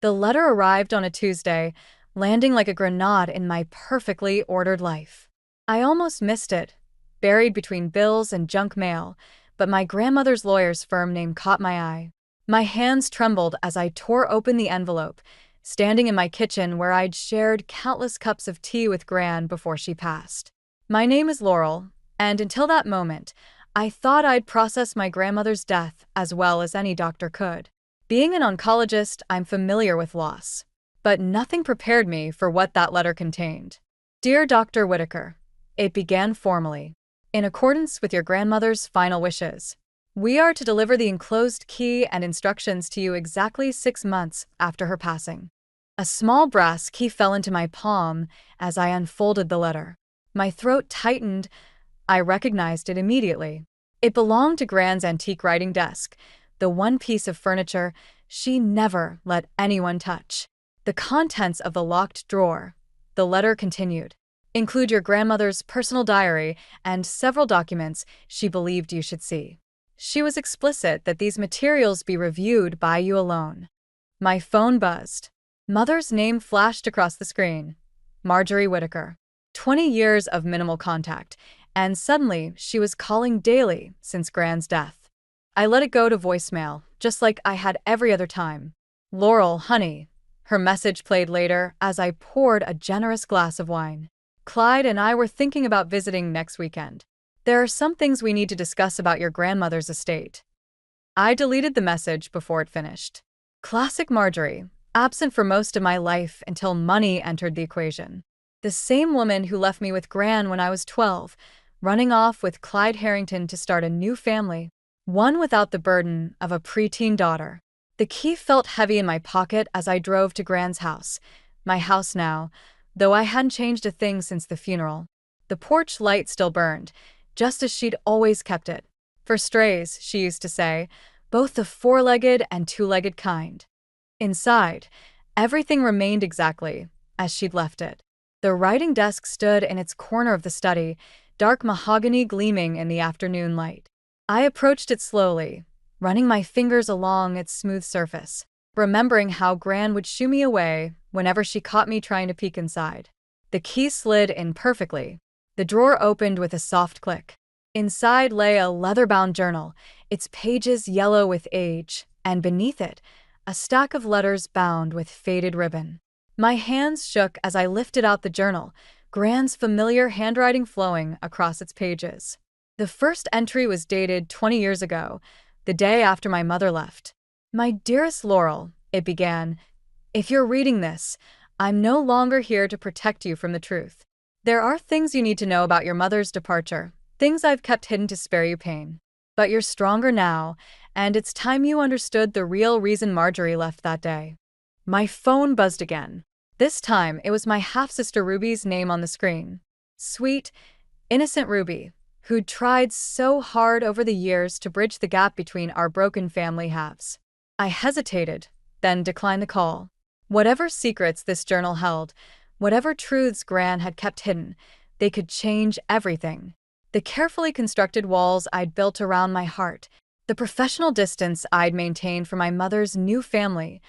The letter arrived on a Tuesday, landing like a grenade in my perfectly ordered life. I almost missed it, buried between bills and junk mail, but my grandmother's lawyer's firm name caught my eye. My hands trembled as I tore open the envelope, standing in my kitchen where I'd shared countless cups of tea with Gran before she passed. My name is Laurel, and until that moment, I thought I'd process my grandmother's death as well as any doctor could. Being an oncologist, I'm familiar with loss. But nothing prepared me for what that letter contained. Dear Dr. Whitaker, it began formally. In accordance with your grandmother's final wishes, we are to deliver the enclosed key and instructions to you exactly 6 months after her passing. A small brass key fell into my palm as I unfolded the letter. My throat tightened. I recognized it immediately. It belonged to Gran's antique writing desk, the one piece of furniture she never let anyone touch. The contents of the locked drawer, the letter continued, include your grandmother's personal diary and several documents she believed you should see. She was explicit that these materials be reviewed by you alone. My phone buzzed. Mother's name flashed across the screen. Marjorie Whitaker. 20 years of minimal contact, and suddenly she was calling daily since Gran's death. I let it go to voicemail, just like I had every other time. Laurel, honey. Her message played later as I poured a generous glass of wine. Clyde and I were thinking about visiting next weekend. There are some things we need to discuss about your grandmother's estate. I deleted the message before it finished. Classic Marjorie, absent for most of my life until money entered the equation. The same woman who left me with Gran when I was 12, running off with Clyde Harrington to start a new family, one without the burden of a preteen daughter. The key felt heavy in my pocket as I drove to Gran's house, my house now, though I hadn't changed a thing since the funeral. The porch light still burned, just as she'd always kept it. For strays, she used to say, both the four-legged and two-legged kind. Inside, everything remained exactly as she'd left it. The writing desk stood in its corner of the study, dark mahogany gleaming in the afternoon light. I approached it slowly, running my fingers along its smooth surface, remembering how Gran would shoo me away whenever she caught me trying to peek inside. The key slid in perfectly. The drawer opened with a soft click. Inside lay a leather-bound journal, its pages yellow with age, and beneath it, a stack of letters bound with faded ribbon. My hands shook as I lifted out the journal, Gran's familiar handwriting flowing across its pages. The first entry was dated 20 years ago, the day after my mother left. My dearest Laurel, it began, if you're reading this, I'm no longer here to protect you from the truth. There are things you need to know about your mother's departure, things I've kept hidden to spare you pain. But you're stronger now, and it's time you understood the real reason Marjorie left that day. My phone buzzed again. This time, it was my half-sister Ruby's name on the screen. Sweet, innocent Ruby, who'd tried so hard over the years to bridge the gap between our broken family halves. I hesitated, then declined the call. Whatever secrets this journal held, whatever truths Gran had kept hidden, they could change everything. The carefully constructed walls I'd built around my heart, the professional distance I'd maintained for my mother's new family,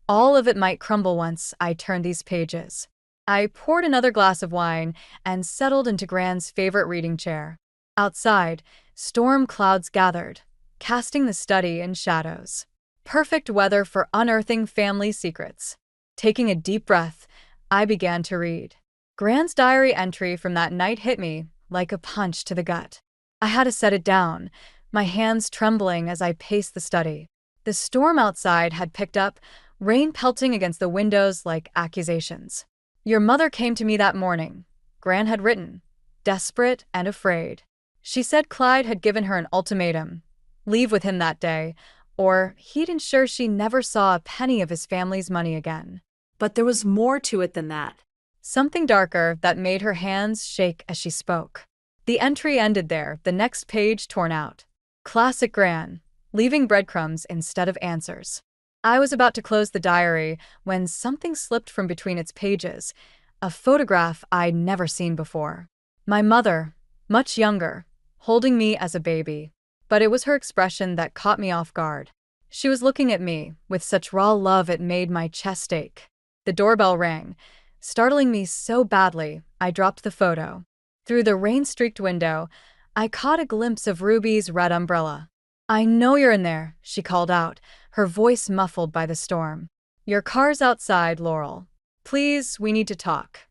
all of it might crumble once I turned these pages. I poured another glass of wine and settled into Gran's favorite reading chair. Outside, storm clouds gathered, casting the study in shadows. Perfect weather for unearthing family secrets. Taking a deep breath, I began to read. Gran's diary entry from that night hit me like a punch to the gut. I had to set it down, my hands trembling as I paced the study. The storm outside had picked up, rain pelting against the windows like accusations. Your mother came to me that morning, Gran had written, desperate and afraid. She said Clyde had given her an ultimatum, leave with him that day, or he'd ensure she never saw a penny of his family's money again. But there was more to it than that. Something darker that made her hands shake as she spoke. The entry ended there, the next page torn out. Classic Gran, leaving breadcrumbs instead of answers. I was about to close the diary when something slipped from between its pages, a photograph I'd never seen before. My mother, much younger, holding me as a baby. But it was her expression that caught me off guard. She was looking at me with such raw love it made my chest ache. The doorbell rang, startling me so badly I dropped the photo. Through the rain-streaked window, I caught a glimpse of Ruby's red umbrella. "I know you're in there," she called out, her voice muffled by the storm. "Your car's outside, Laurel. Please, we need to talk."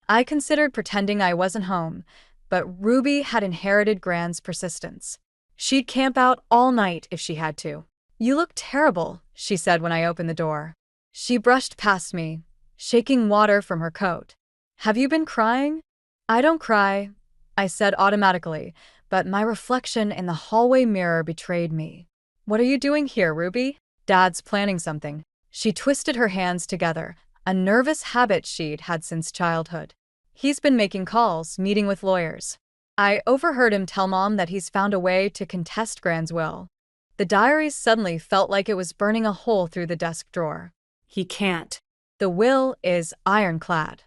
I considered pretending I wasn't home, but Ruby had inherited Gran's persistence. She'd camp out all night if she had to. "You look terrible," she said when I opened the door. She brushed past me, shaking water from her coat. "Have you been crying?" "I don't cry," I said automatically, but my reflection in the hallway mirror betrayed me. "What are you doing here, Ruby?" "Dad's planning something." She twisted her hands together, a nervous habit she'd had since childhood. "He's been making calls, meeting with lawyers. I overheard him tell Mom that he's found a way to contest Gran's will." The diary suddenly felt like it was burning a hole through the desk drawer. "He can't. The will is ironclad.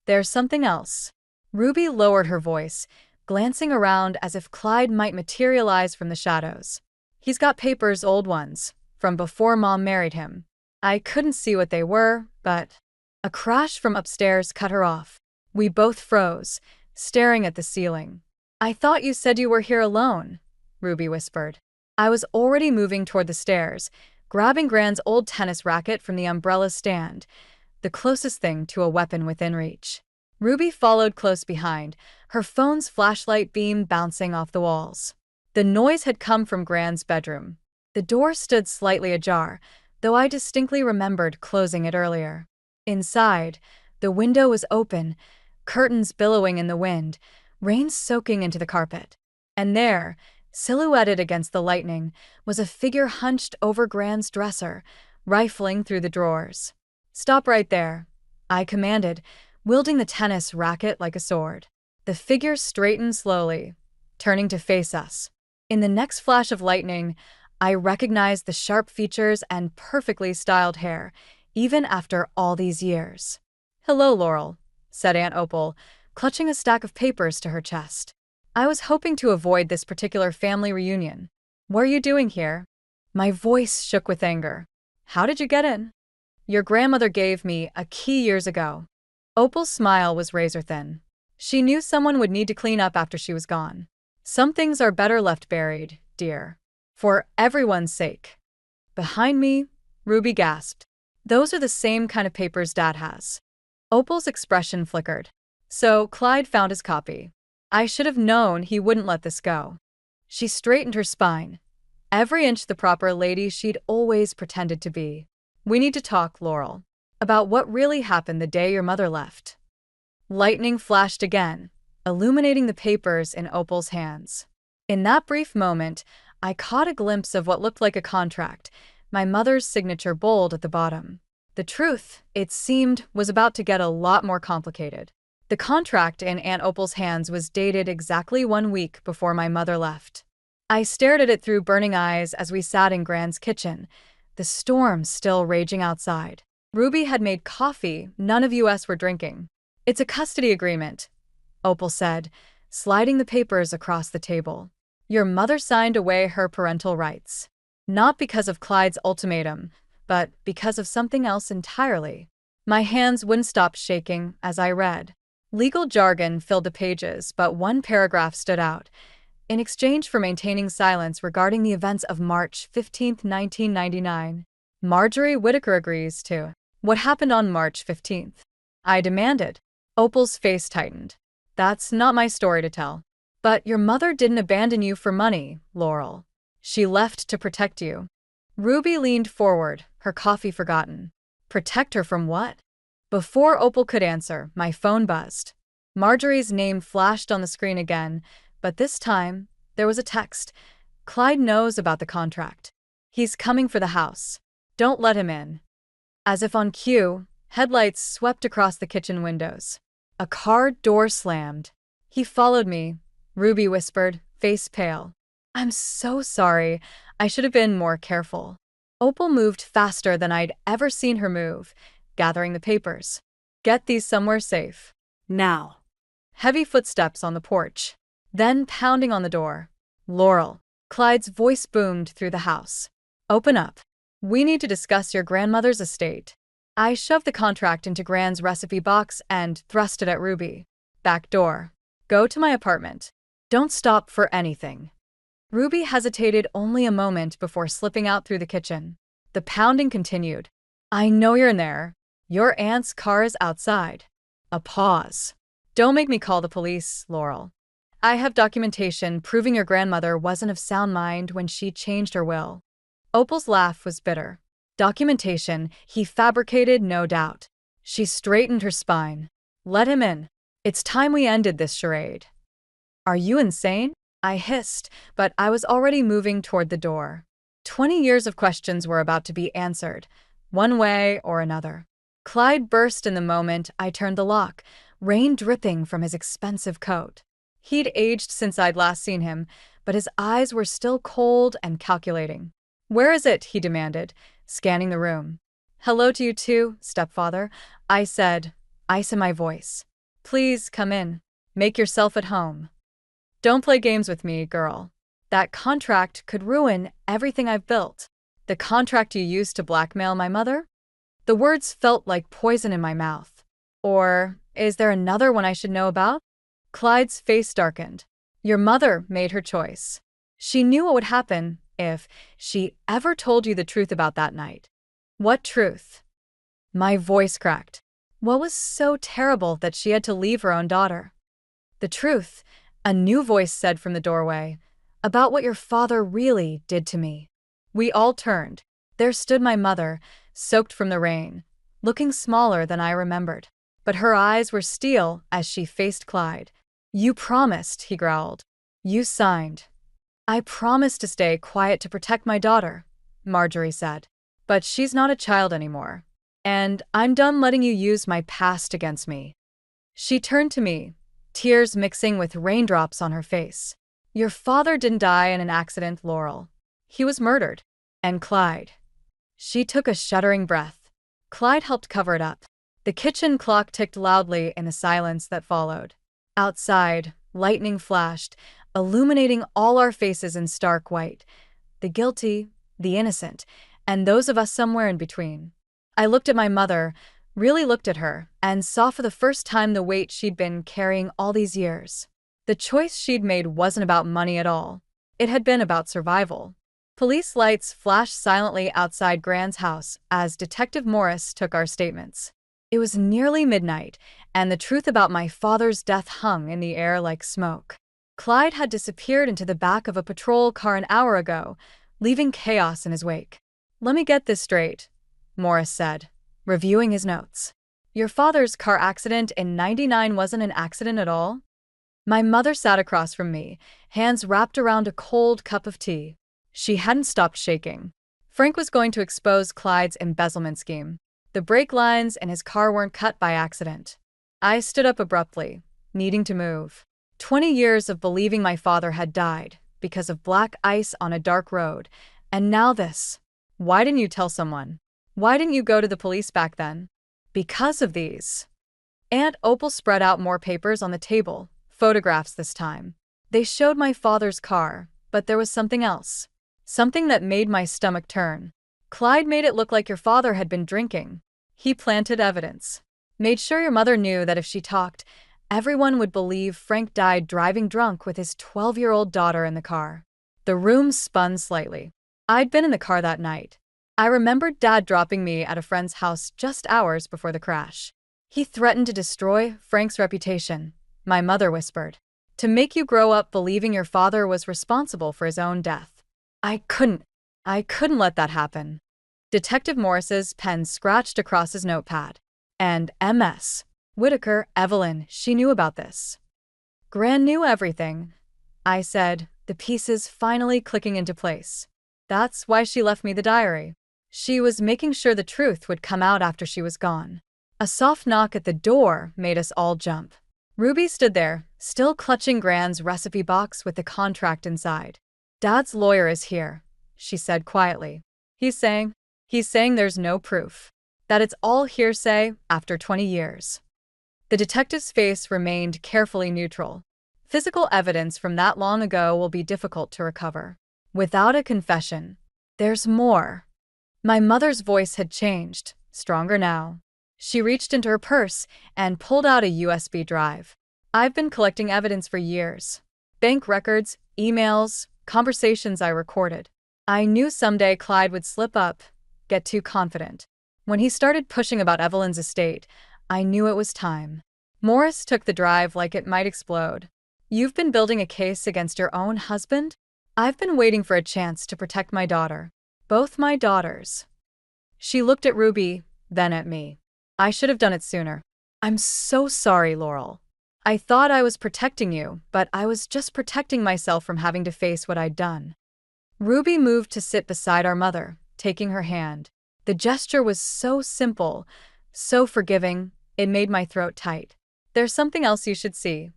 There's something else." Ruby lowered her voice, glancing around as if Clyde might materialize from the shadows. "He's got papers, old ones, from before Mom married him." I couldn't see what they were, but a crash from upstairs cut her off. We both froze, staring at the ceiling. "I thought you said you were here alone," Ruby whispered. I was already moving toward the stairs, grabbing Gran's old tennis racket from the umbrella stand, the closest thing to a weapon within reach. Ruby followed close behind, her phone's flashlight beam bouncing off the walls. The noise had come from Gran's bedroom. The door stood slightly ajar, though I distinctly remembered closing it earlier. Inside, the window was open, curtains billowing in the wind, rain soaking into the carpet. And there, silhouetted against the lightning, was a figure hunched over Gran's dresser, rifling through the drawers. "Stop right there," I commanded, wielding the tennis racket like a sword. The figure straightened slowly, turning to face us. In the next flash of lightning, I recognized the sharp features and perfectly styled hair, even after all these years. "Hello, Laurel," said Aunt Opal, clutching a stack of papers to her chest. "I was hoping to avoid this particular family reunion. What are you doing here?" My voice shook with anger. "How did you get in?" "Your grandmother gave me a key years ago." Opal's smile was razor-thin. She knew someone would need to clean up after she was gone. "Some things are better left buried, dear. For everyone's sake." "Behind me," Ruby gasped. "Those are the same kind of papers Dad has." Opal's expression flickered. "So Clyde found his copy. I should have known he wouldn't let this go." She straightened her spine, every inch the proper lady she'd always pretended to be. "We need to talk, Laurel, about what really happened the day your mother left." Lightning flashed again, illuminating the papers in Opal's hands. In that brief moment, I caught a glimpse of what looked like a contract, my mother's signature bold at the bottom. The truth, it seemed, was about to get a lot more complicated. The contract in Aunt Opal's hands was dated exactly 1 week before my mother left. I stared at it through burning eyes as we sat in Gran's kitchen, the storm still raging outside. Ruby had made coffee none of us were drinking. "It's a custody agreement," Opal said, sliding the papers across the table. "Your mother signed away her parental rights. Not because of Clyde's ultimatum, but because of something else entirely." My hands wouldn't stop shaking as I read. Legal jargon filled the pages, but one paragraph stood out. "In exchange for maintaining silence regarding the events of March 15, 1999, Marjorie Whittaker agrees to." "What happened on March 15th? I demanded. Opal's face tightened. "That's not my story to tell." "But your mother didn't abandon you for money, Laurel. She left to protect you." Ruby leaned forward, her coffee forgotten. "Protect her from what?" Before Opal could answer, my phone buzzed. Marjorie's name flashed on the screen again, but this time, there was a text. "Clyde knows about the contract. He's coming for the house. Don't let him in." As if on cue, headlights swept across the kitchen windows. A car door slammed. "He followed me," Ruby whispered, face pale. "I'm so sorry. I should have been more careful." Opal moved faster than I'd ever seen her move, gathering the papers. "Get these somewhere safe. Now." Heavy footsteps on the porch. Then pounding on the door. "Laurel." Clyde's voice boomed through the house. Open up. We need to discuss your grandmother's estate. I shoved the contract into Gran's recipe box and thrust it at Ruby. Back door. Go to my apartment. Don't stop for anything. Ruby hesitated only a moment before slipping out through the kitchen. The pounding continued. I know you're in there. Your aunt's car is outside. A pause. Don't make me call the police, Laurel. I have documentation proving your grandmother wasn't of sound mind when she changed her will. Opal's laugh was bitter. Documentation he fabricated, no doubt. She straightened her spine. Let him in. It's time we ended this charade. Are you insane? I hissed, but I was already moving toward the door. 20 years of questions were about to be answered, one way or another. Clyde burst in the moment I turned the lock, rain dripping from his expensive coat. He'd aged since I'd last seen him, but his eyes were still cold and calculating. Where is it? He demanded, scanning the room. Hello to you too, stepfather, I said, ice in my voice. Please come in. Make yourself at home. Don't play games with me, girl. That contract could ruin everything I've built. The contract you used to blackmail my mother? The words felt like poison in my mouth. Or is there another one I should know about? Clyde's face darkened. Your mother made her choice. She knew what would happen if she ever told you the truth about that night. What truth? My voice cracked. What was so terrible that she had to leave her own daughter? The truth, a new voice said from the doorway, about what your father really did to me. We all turned. There stood my mother, soaked from the rain, looking smaller than I remembered. But her eyes were steel as she faced Clyde. You promised, he growled. You signed. I promised to stay quiet to protect my daughter, Marjorie said. But she's not a child anymore. And I'm done letting you use my past against me. She turned to me, tears mixing with raindrops on her face. Your father didn't die in an accident, Laurel. He was murdered. And Clyde. She took a shuddering breath. Clyde helped cover it up. The kitchen clock ticked loudly in the silence that followed. Outside, lightning flashed, illuminating all our faces in stark white. The guilty, the innocent, and those of us somewhere in between. I looked at my mother, really looked at her, and saw for the first time the weight she'd been carrying all these years. The choice she'd made wasn't about money at all. It had been about survival. Police lights flashed silently outside Gran's house as Detective Morris took our statements. It was nearly midnight, and the truth about my father's death hung in the air like smoke. Clyde had disappeared into the back of a patrol car an hour ago, leaving chaos in his wake. Let me get this straight, Morris said, reviewing his notes. Your father's car accident in '99 wasn't an accident at all? My mother sat across from me, hands wrapped around a cold cup of tea. She hadn't stopped shaking. Frank was going to expose Clyde's embezzlement scheme. The brake lines in his car weren't cut by accident. I stood up abruptly, needing to move. 20 years of believing my father had died because of black ice on a dark road, and now this. Why didn't you tell someone? Why didn't you go to the police back then? Because of these. Aunt Opal spread out more papers on the table, photographs this time. They showed my father's car, but there was something else. Something that made my stomach turn. Clyde made it look like your father had been drinking. He planted evidence. Made sure your mother knew that if she talked, everyone would believe Frank died driving drunk with his 12-year-old daughter in the car. The room spun slightly. I'd been in the car that night. I remembered Dad dropping me at a friend's house just hours before the crash. He threatened to destroy Frank's reputation, my mother whispered. To make you grow up believing your father was responsible for his own death. I couldn't let that happen. Detective Morris's pen scratched across his notepad. And MS. Whitaker, Evelyn, she knew about this. Gran knew everything, I said, the pieces finally clicking into place. That's why she left me the diary. She was making sure the truth would come out after she was gone. A soft knock at the door made us all jump. Ruby stood there, still clutching Gran's recipe box with the contract inside. Dad's lawyer is here, she said quietly. He's saying there's no proof. That it's all hearsay after 20 years. The detective's face remained carefully neutral. Physical evidence from that long ago will be difficult to recover. Without a confession, There's more. My mother's voice had changed, stronger now. She reached into her purse and pulled out a USB drive. I've been collecting evidence for years. Bank records, emails, conversations I recorded. I knew someday Clyde would slip up, get too confident. When he started pushing about Evelyn's estate, I knew it was time. Morris took the drive like it might explode. You've been building a case against your own husband? I've been waiting for a chance to protect my daughter. Both my daughters. She looked at Ruby, then at me. I should have done it sooner. I'm so sorry, Laurel. I thought I was protecting you, but I was just protecting myself from having to face what I'd done. Ruby moved to sit beside our mother, taking her hand. The gesture was so simple, so forgiving, it made my throat tight. There's something else you should see,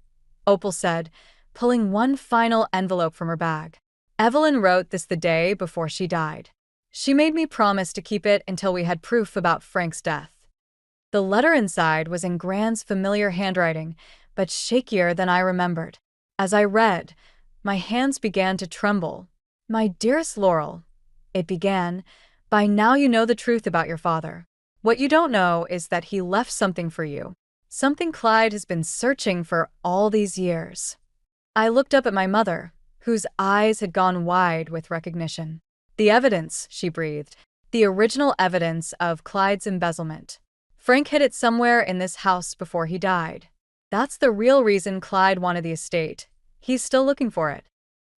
Opal said, pulling one final envelope from her bag. Evelyn wrote this the day before she died. She made me promise to keep it until we had proof about Frank's death. The letter inside was in Gran's familiar handwriting, but shakier than I remembered. As I read, my hands began to tremble. My dearest Laurel, it began, by now you know the truth about your father. What you don't know is that he left something for you. Something Clyde has been searching for all these years. I looked up at my mother, whose eyes had gone wide with recognition. The evidence, she breathed, the original evidence of Clyde's embezzlement. Frank hid it somewhere in this house before he died. That's the real reason Clyde wanted the estate. He's still looking for it.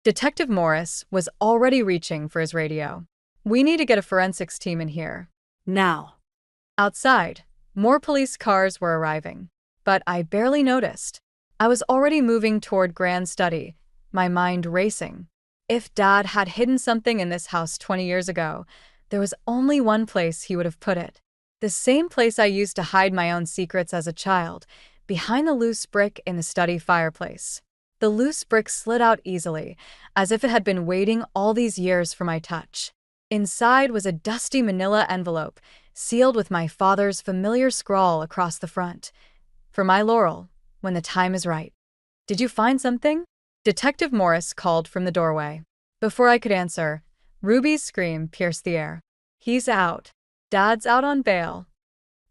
Detective Morris was already reaching for his radio. We need to get a forensics team in here. Now. Outside, more police cars were arriving, but I barely noticed. I was already moving toward Gran's study, my mind racing. If Dad had hidden something in this house 20 years ago, there was only one place he would have put it. The same place I used to hide my own secrets as a child, behind the loose brick in the study fireplace. The loose brick slid out easily, as if it had been waiting all these years for my touch. Inside was a dusty manila envelope, sealed with my father's familiar scrawl across the front. For my Laurel, when the time is right. Did you find something? Detective Morris called from the doorway. Before I could answer, Ruby's scream pierced the air. He's out. Dad's out on bail.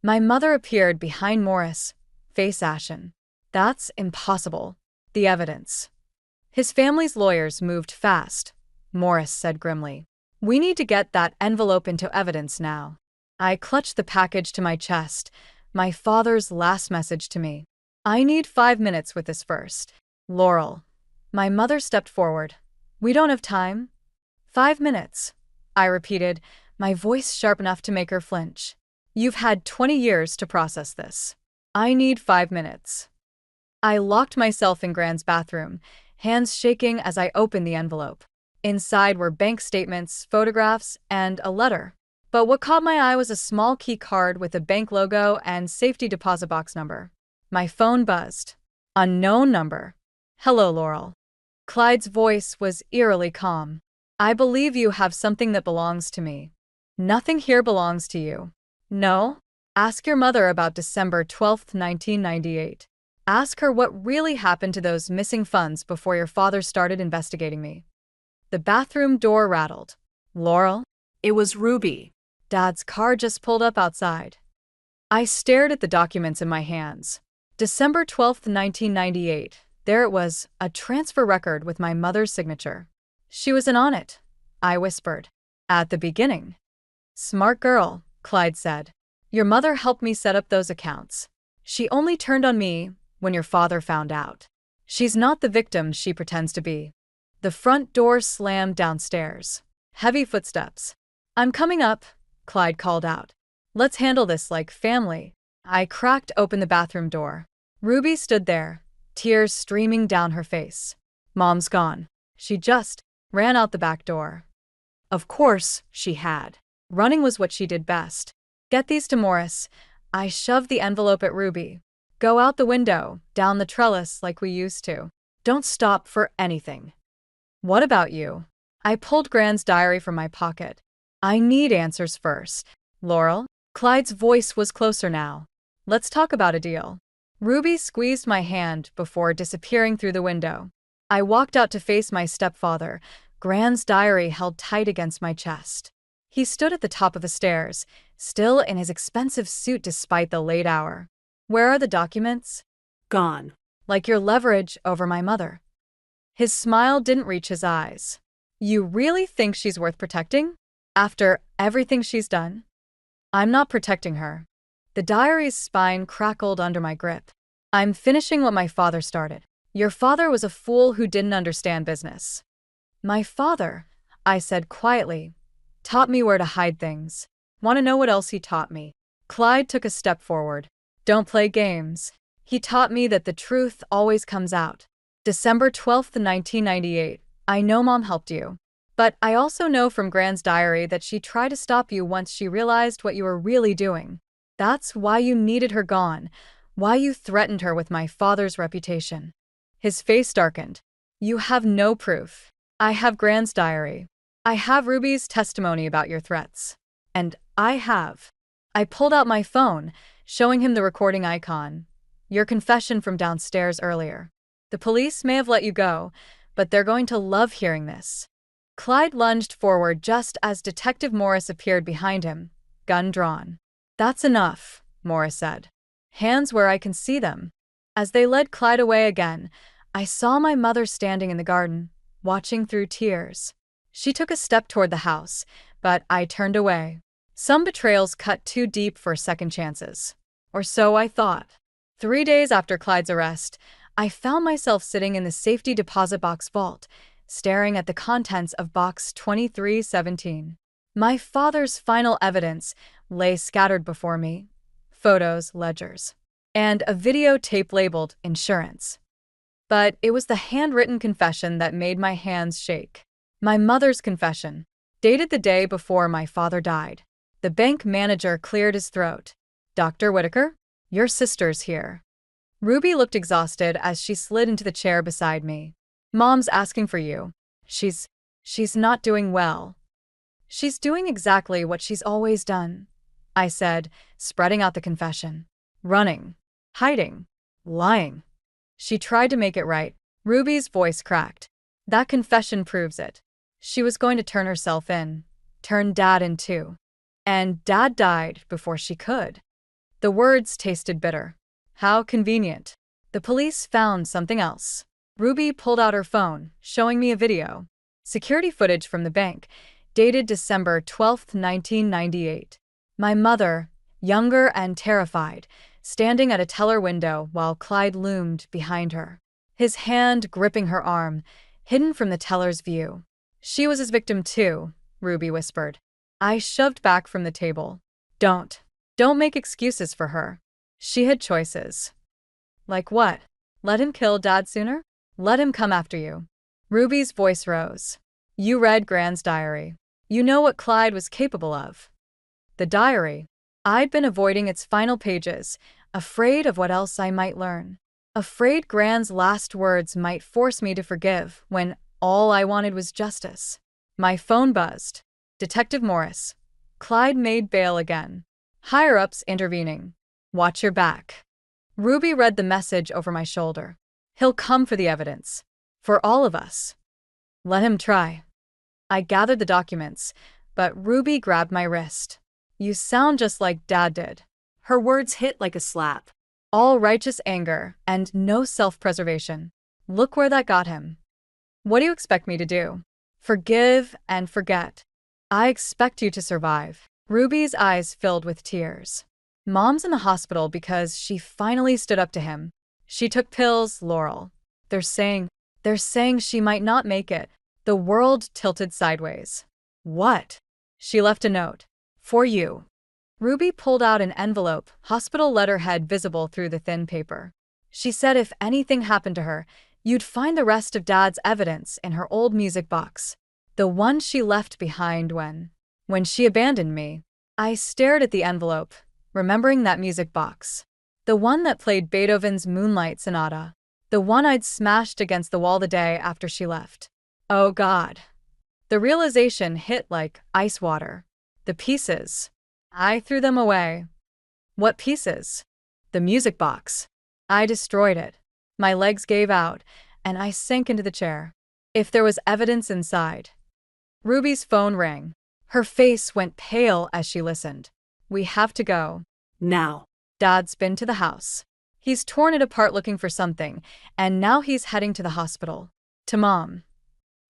My mother appeared behind Morris, face ashen. That's impossible. The evidence. His family's lawyers moved fast, Morris said grimly. We need to get that envelope into evidence now. I clutched the package to my chest, my father's last message to me. I need 5 minutes with this first. Laurel. My mother stepped forward. We don't have time. 5 minutes, I repeated, my voice sharp enough to make her flinch. You've had 20 years to process this. I need 5 minutes. I locked myself in Gran's bathroom, hands shaking as I opened the envelope. Inside were bank statements, photographs, and a letter. But what caught my eye was a small key card with a bank logo and safety deposit box number. My phone buzzed. Unknown number. Hello, Laurel. Clyde's voice was eerily calm. I believe you have something that belongs to me. Nothing here belongs to you. No? Ask your mother about December 12, 1998. Ask her what really happened to those missing funds before your father started investigating me. The bathroom door rattled. Laurel? It was Ruby. Dad's car just pulled up outside. I stared at the documents in my hands. December 12, 1998. There it was, a transfer record with my mother's signature. She was in on it, I whispered. At the beginning. Smart girl, Clyde said. Your mother helped me set up those accounts. She only turned on me when your father found out. She's not the victim she pretends to be. The front door slammed downstairs. Heavy footsteps. I'm coming up, Clyde called out. Let's handle this like family. I cracked open the bathroom door. Ruby stood there, tears streaming down her face. Mom's gone. She just ran out the back door. Of course, she had. Running was what she did best. Get these to Morris. I shoved the envelope at Ruby. Go out the window, down the trellis like we used to. Don't stop for anything. What about you? I pulled Gran's diary from my pocket. I need answers first. Laurel? Clyde's voice was closer now. Let's talk about a deal. Ruby squeezed my hand before disappearing through the window. I walked out to face my stepfather, Gran's diary held tight against my chest. He stood at the top of the stairs, still in his expensive suit despite the late hour. Where are the documents? Gone. Like your leverage over my mother. His smile didn't reach his eyes. You really think she's worth protecting? After everything she's done? I'm not protecting her. The diary's spine crackled under my grip. I'm finishing what my father started. Your father was a fool who didn't understand business. My father, I said quietly, taught me where to hide things. Want to know what else he taught me? Clyde took a step forward. Don't play games. He taught me that the truth always comes out. December 12th, 1998. I know Mom helped you. But I also know from Gran's diary that she tried to stop you once she realized what you were really doing. That's why you needed her gone, why you threatened her with my father's reputation. His face darkened. You have no proof. I have Gran's diary. I have Ruby's testimony about your threats. And I have. I pulled out my phone, showing him the recording icon. Your confession from downstairs earlier. The police may have let you go, but they're going to love hearing this. Clyde lunged forward just as Detective Morris appeared behind him, gun drawn. That's enough, Morris said. Hands where I can see them. As they led Clyde away again, I saw my mother standing in the garden, watching through tears. She took a step toward the house, but I turned away. Some betrayals cut too deep for second chances. Or so I thought. 3 days after Clyde's arrest, I found myself sitting in the safety deposit box vault, staring at the contents of box 2317. My father's final evidence lay scattered before me. Photos, ledgers, and a videotape labeled insurance. But it was the handwritten confession that made my hands shake. My mother's confession, dated the day before my father died. The bank manager cleared his throat. Dr. Whitaker, your sister's here. Ruby looked exhausted as she slid into the chair beside me. Mom's asking for you. She's not doing well. She's doing exactly what she's always done, I said, spreading out the confession. Running, hiding, lying. She tried to make it right. Ruby's voice cracked. That confession proves it. She was going to turn herself in, turn Dad in too. And Dad died before she could. The words tasted bitter. How convenient. The police found something else. Ruby pulled out her phone, showing me a video. Security footage from the bank, dated December 12th, 1998. My mother, younger and terrified, standing at a teller window while Clyde loomed behind her. His hand gripping her arm, hidden from the teller's view. She was his victim too, Ruby whispered. I shoved back from the table. Don't make excuses for her. She had choices. Like what? Let him kill Dad sooner? Let him come after you. Ruby's voice rose. You read Gran's diary. You know what Clyde was capable of. The diary. I'd been avoiding its final pages, afraid of what else I might learn. Afraid Gran's last words might force me to forgive when all I wanted was justice. My phone buzzed. Detective Morris. Clyde made bail again. Higher-ups intervening. Watch your back. Ruby read the message over my shoulder. He'll come for the evidence. For all of us. Let him try. I gathered the documents, but Ruby grabbed my wrist. You sound just like Dad did. Her words hit like a slap. All righteous anger and no self-preservation. Look where that got him. What do you expect me to do? Forgive and forget. I expect you to survive. Ruby's eyes filled with tears. Mom's in the hospital because she finally stood up to him. She took pills, Laurel. They're saying she might not make it. The world tilted sideways. What? She left a note. For you. Ruby pulled out an envelope, hospital letterhead visible through the thin paper. She said if anything happened to her, you'd find the rest of Dad's evidence in her old music box. The one she left behind when she abandoned me. I stared at the envelope, remembering that music box. The one that played Beethoven's Moonlight Sonata. The one I'd smashed against the wall the day after she left. Oh God. The realization hit like ice water. The pieces. I threw them away. What pieces? The music box. I destroyed it. My legs gave out, and I sank into the chair. if there was evidence inside. Ruby's phone rang. Her face went pale as she listened. We have to go. Now. Dad's been to the house. He's torn it apart looking for something, and now he's heading to the hospital. To Mom.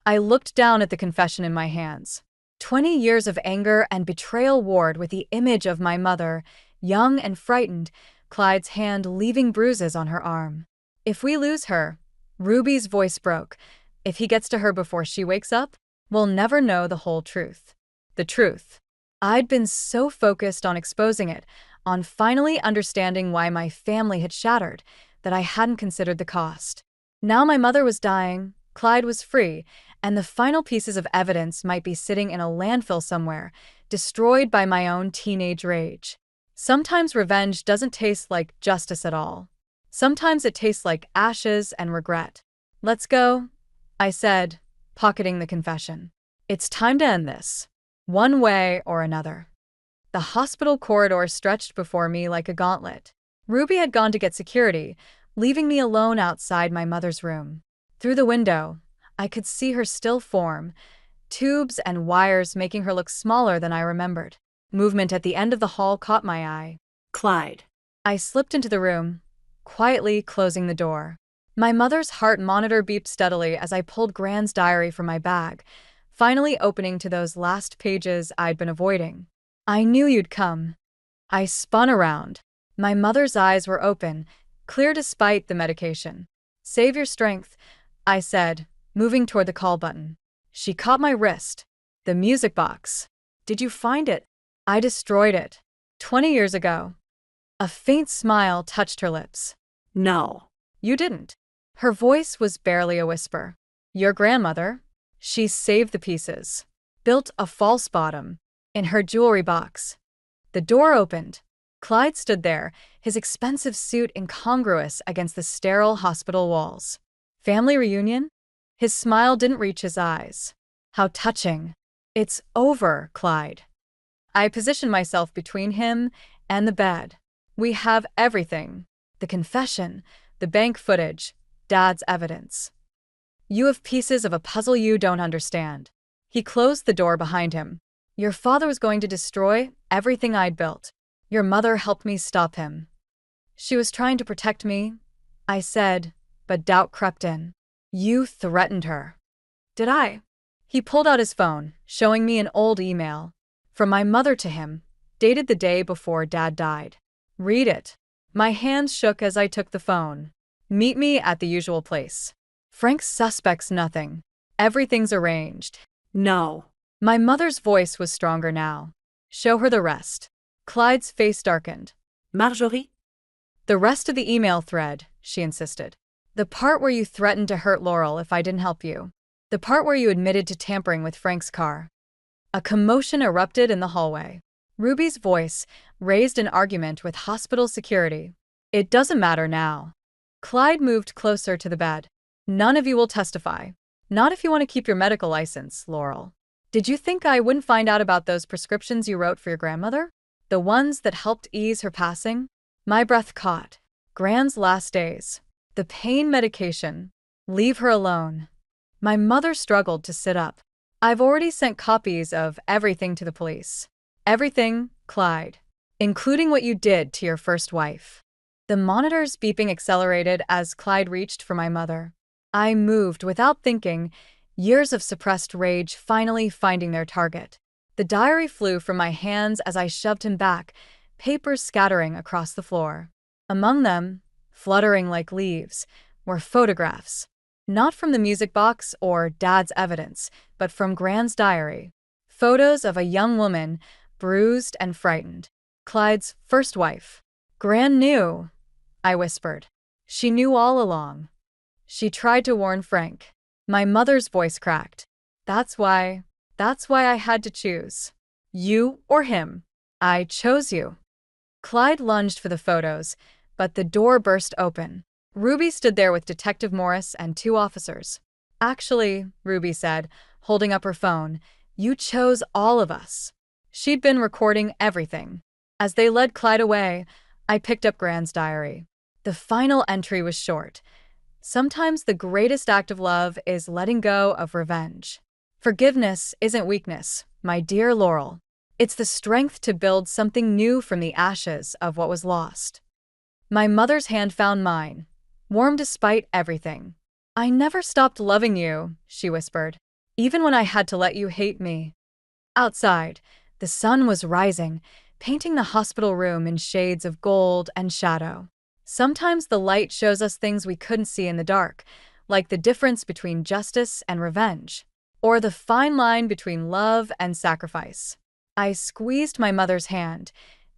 I looked down at the confession in my hands. 20 years of anger and betrayal warred with the image of my mother, young and frightened, Clyde's hand leaving bruises on her arm. If we lose her, Ruby's voice broke. If he gets to her before she wakes up, we'll never know the whole truth. The truth. I'd been so focused on exposing it, on finally understanding why my family had shattered, that I hadn't considered the cost. Now my mother was dying, Clyde was free, and the final pieces of evidence might be sitting in a landfill somewhere, destroyed by my own teenage rage. Sometimes revenge doesn't taste like justice at all. Sometimes it tastes like ashes and regret. Let's go, I said, pocketing the confession. It's time to end this. One way or another. The hospital corridor stretched before me like a gauntlet. Ruby had gone to get security, leaving me alone outside my mother's room. Through the window, I could see her still form, tubes and wires making her look smaller than I remembered. Movement at the end of the hall caught my eye. Clyde. I slipped into the room, quietly closing the door. My mother's heart monitor beeped steadily as I pulled Gran's diary from my bag, finally opening to those last pages I'd been avoiding. I knew you'd come. I spun around. My mother's eyes were open, clear despite the medication. Save your strength, I said, moving toward the call button. She caught my wrist. The music box. Did you find it? I destroyed it. 20 years ago. A faint smile touched her lips. No. You didn't. Her voice was barely a whisper. Your grandmother? She saved the pieces. Built a false bottom. In her jewelry box. The door opened. Clyde stood there, his expensive suit incongruous against the sterile hospital walls. Family reunion? His smile didn't reach his eyes. How touching. It's over, Clyde. I positioned myself between him and the bed. We have everything. The confession, the bank footage, Dad's evidence. You have pieces of a puzzle you don't understand. He closed the door behind him. Your father was going to destroy everything I'd built. Your mother helped me stop him. She was trying to protect me, I said, but doubt crept in. You threatened her. Did I? He pulled out his phone, showing me an old email. From my mother to him, dated the day before Dad died. Read it. My hands shook as I took the phone. Meet me at the usual place. Frank suspects nothing. Everything's arranged. No. My mother's voice was stronger now. Show her the rest. Clyde's face darkened. Marjorie? The rest of the email thread, she insisted. The part where you threatened to hurt Laurel if I didn't help you. The part where you admitted to tampering with Frank's car. A commotion erupted in the hallway. Ruby's voice raised an argument with hospital security. It doesn't matter now. Clyde moved closer to the bed. None of you will testify. Not if you want to keep your medical license, Laurel. Did you think I wouldn't find out about those prescriptions you wrote for your grandmother? The ones that helped ease her passing? My breath caught. Gran's last days. The pain medication. Leave her alone. My mother struggled to sit up. I've already sent copies of everything to the police. Everything, Clyde. Including what you did to your first wife. The monitor's beeping accelerated as Clyde reached for my mother. I moved without thinking, years of suppressed rage finally finding their target. The diary flew from my hands as I shoved him back, papers scattering across the floor. Among them, fluttering like leaves, were photographs. Not from the music box or Dad's evidence, but from Gran's diary. Photos of a young woman, bruised and frightened. Clyde's first wife. Gran knew, I whispered. She knew all along. She tried to warn Frank. My mother's voice cracked. That's why I had to choose. You or him. I chose you. Clyde lunged for the photos, but the door burst open. Ruby stood there with Detective Morris and 2 officers. Actually, Ruby said, holding up her phone, you chose all of us. She'd been recording everything. As they led Clyde away, I picked up Gran's diary. The final entry was short. Sometimes the greatest act of love is letting go of revenge. Forgiveness isn't weakness, my dear Laurel. It's the strength to build something new from the ashes of what was lost. My mother's hand found mine, warm despite everything. I never stopped loving you, she whispered, even when I had to let you hate me. Outside, the sun was rising, painting the hospital room in shades of gold and shadow. Sometimes the light shows us things we couldn't see in the dark, like the difference between justice and revenge, or the fine line between love and sacrifice. I squeezed my mother's hand,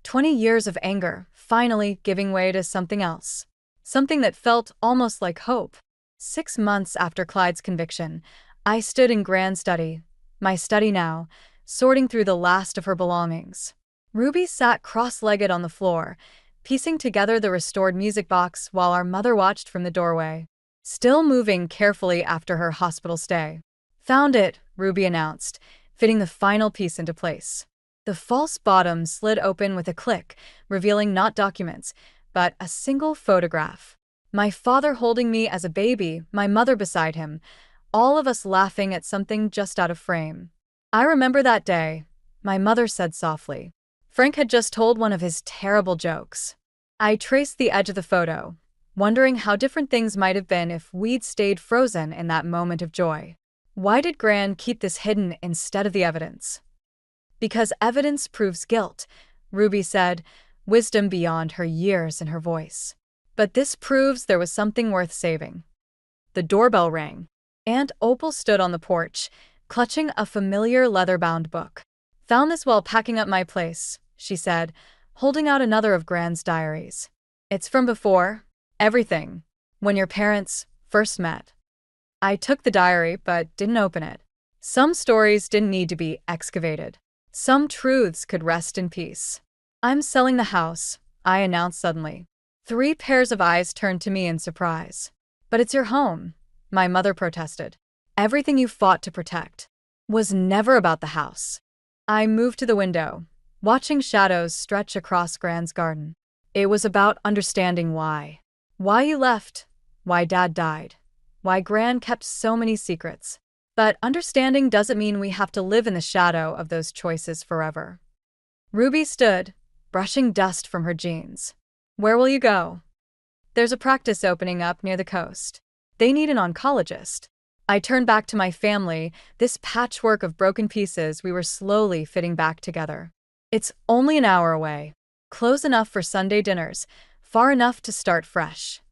20 years of anger finally giving way to something else, something that felt almost like hope. 6 months after Clyde's conviction, I stood in Gran's study, my study now, sorting through the last of her belongings. Ruby sat cross-legged on the floor, piecing together the restored music box while our mother watched from the doorway, still moving carefully after her hospital stay. "Found it," Ruby announced, fitting the final piece into place. The false bottom slid open with a click, revealing not documents, but a single photograph. My father holding me as a baby, my mother beside him, all of us laughing at something just out of frame. "I remember that day," my mother said softly. Frank had just told one of his terrible jokes. I traced the edge of the photo, wondering how different things might have been if we'd stayed frozen in that moment of joy. Why did Gran keep this hidden instead of the evidence? "Because evidence proves guilt," Ruby said, wisdom beyond her years in her voice. "But this proves there was something worth saving." The doorbell rang. Aunt Opal stood on the porch, clutching a familiar leather-bound book. "Found this while packing up my place," she said, holding out another of Gran's diaries. "It's from before everything, when your parents first met." I took the diary but didn't open it. Some stories didn't need to be excavated. Some truths could rest in peace. "I'm selling the house," I announced suddenly. 3 pairs of eyes turned to me in surprise. "But it's your home," my mother protested. "Everything you fought to protect was never about the house." I moved to the window, watching shadows stretch across Gran's garden. "It was about understanding why. Why you left, why Dad died, why Gran kept so many secrets. But understanding doesn't mean we have to live in the shadow of those choices forever." Ruby stood, brushing dust from her jeans. "Where will you go?" "There's a practice opening up near the coast. They need an oncologist." I turned back to my family, this patchwork of broken pieces we were slowly fitting back together. "It's only an hour away. Close enough for Sunday dinners, far enough to start fresh."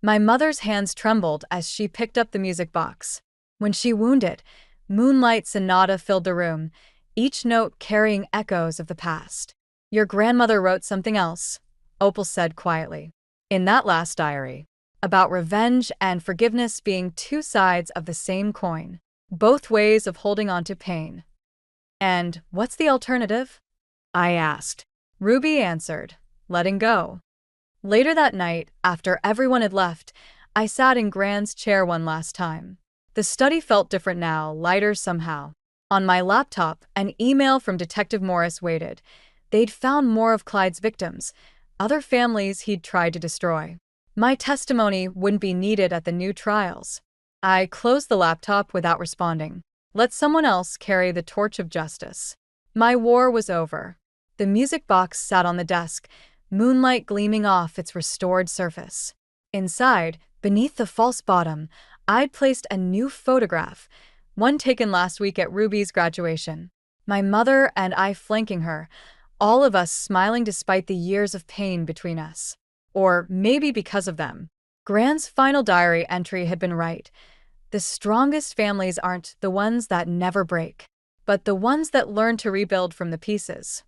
My mother's hands trembled as she picked up the music box. When she wound it, Moonlight Sonata filled the room, each note carrying echoes of the past. "Your grandmother wrote something else," Opal said quietly. "In that last diary, about revenge and forgiveness being 2 sides of the same coin, both ways of holding on to pain." "And what's the alternative?" I asked. Ruby answered, "Letting go." Later that night, after everyone had left, I sat in Gran's chair one last time. The study felt different now, lighter somehow. On my laptop, an email from Detective Morris waited. They'd found more of Clyde's victims, other families he'd tried to destroy. My testimony wouldn't be needed at the new trials. I closed the laptop without responding. Let someone else carry the torch of justice. My war was over. The music box sat on the desk, moonlight gleaming off its restored surface. Inside, beneath the false bottom, I'd placed a new photograph, one taken last week at Ruby's graduation. My mother and I flanking her, all of us smiling despite the years of pain between us. Or maybe because of them. Gran's final diary entry had been right. The strongest families aren't the ones that never break, but the ones that learn to rebuild from the pieces.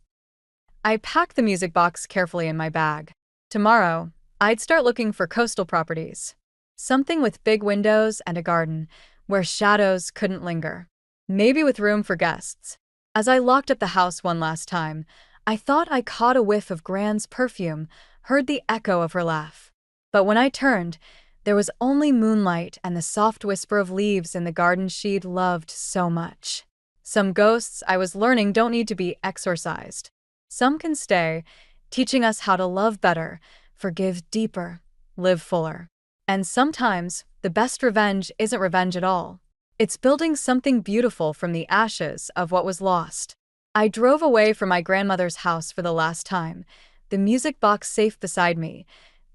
I packed the music box carefully in my bag. Tomorrow, I'd start looking for coastal properties. Something with big windows and a garden, where shadows couldn't linger. Maybe with room for guests. As I locked up the house one last time, I thought I caught a whiff of Gran's perfume, heard the echo of her laugh. But when I turned, there was only moonlight and the soft whisper of leaves in the garden she'd loved so much. Some ghosts, I was learning, don't need to be exorcised. Some can stay, teaching us how to love better, forgive deeper, live fuller. And sometimes, the best revenge isn't revenge at all. It's building something beautiful from the ashes of what was lost. I drove away from my grandmother's house for the last time, the music box safe beside me,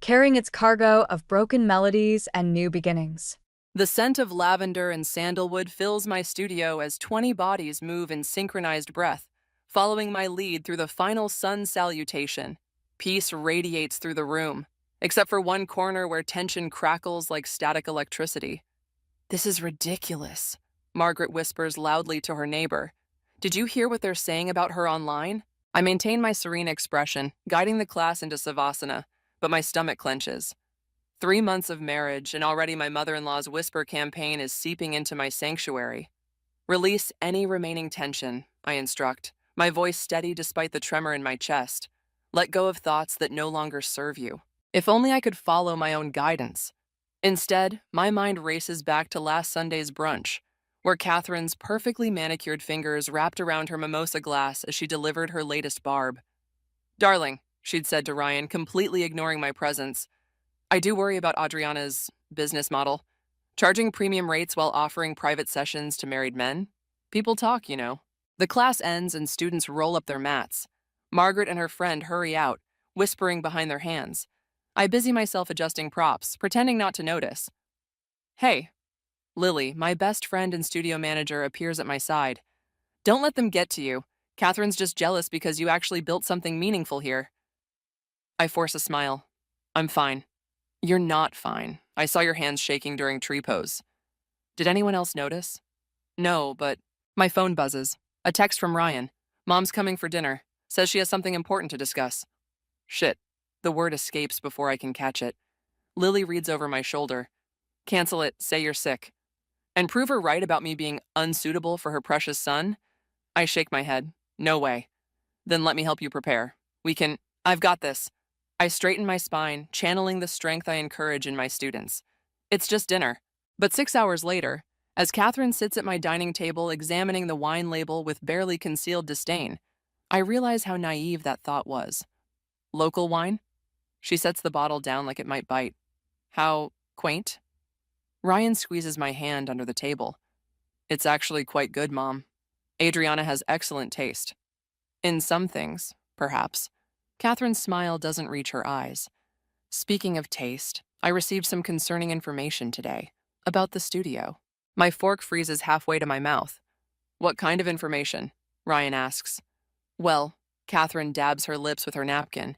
carrying its cargo of broken melodies and new beginnings. The scent of lavender and sandalwood fills my studio as 20 bodies move in synchronized breath, following my lead through the final sun salutation. Peace radiates through the room, except for one corner where tension crackles like static electricity. "This is ridiculous," Margaret whispers loudly to her neighbor. "Did you hear what they're saying about her online?" I maintain my serene expression, guiding the class into Savasana, but my stomach clenches. 3 months of marriage, and already my mother-in-law's whisper campaign is seeping into my sanctuary. "Release any remaining tension," I instruct, my voice steady despite the tremor in my chest. "Let go of thoughts that no longer serve you." If only I could follow my own guidance. Instead, my mind races back to last Sunday's brunch, where Catherine's perfectly manicured fingers wrapped around her mimosa glass as she delivered her latest barb. "Darling," she'd said to Ryan, completely ignoring my presence, "I do worry about Adriana's business model. Charging premium rates while offering private sessions to married men? People talk, you know." The class ends and students roll up their mats. Margaret and her friend hurry out, whispering behind their hands. I busy myself adjusting props, pretending not to notice. "Hey." Lily, my best friend and studio manager, appears at my side. "Don't let them get to you. Catherine's just jealous because you actually built something meaningful here." I force a smile. "I'm fine." "You're not fine. I saw your hands shaking during tree pose." "Did anyone else notice?" "No, but..." My phone buzzes. A text from Ryan. "Mom's coming for dinner. Says she has something important to discuss." Shit. The word escapes before I can catch it. Lily reads over my shoulder. "Cancel it. Say you're sick." And prove her right about me being unsuitable for her precious son? I shake my head. "No way." "Then let me help you prepare. I've got this." I straighten my spine, channeling the strength I encourage in my students. It's just dinner. But 6 hours later, as Catherine sits at my dining table examining the wine label with barely concealed disdain, I realize how naive that thought was. "Local wine?" She sets the bottle down like it might bite. "How quaint." Ryan squeezes my hand under the table. "It's actually quite good, Mom. Adriana has excellent taste. In some things, perhaps." Catherine's smile doesn't reach her eyes. "Speaking of taste, I received some concerning information today about the studio." My fork freezes halfway to my mouth. "What kind of information?" Ryan asks. "Well," Catherine dabs her lips with her napkin,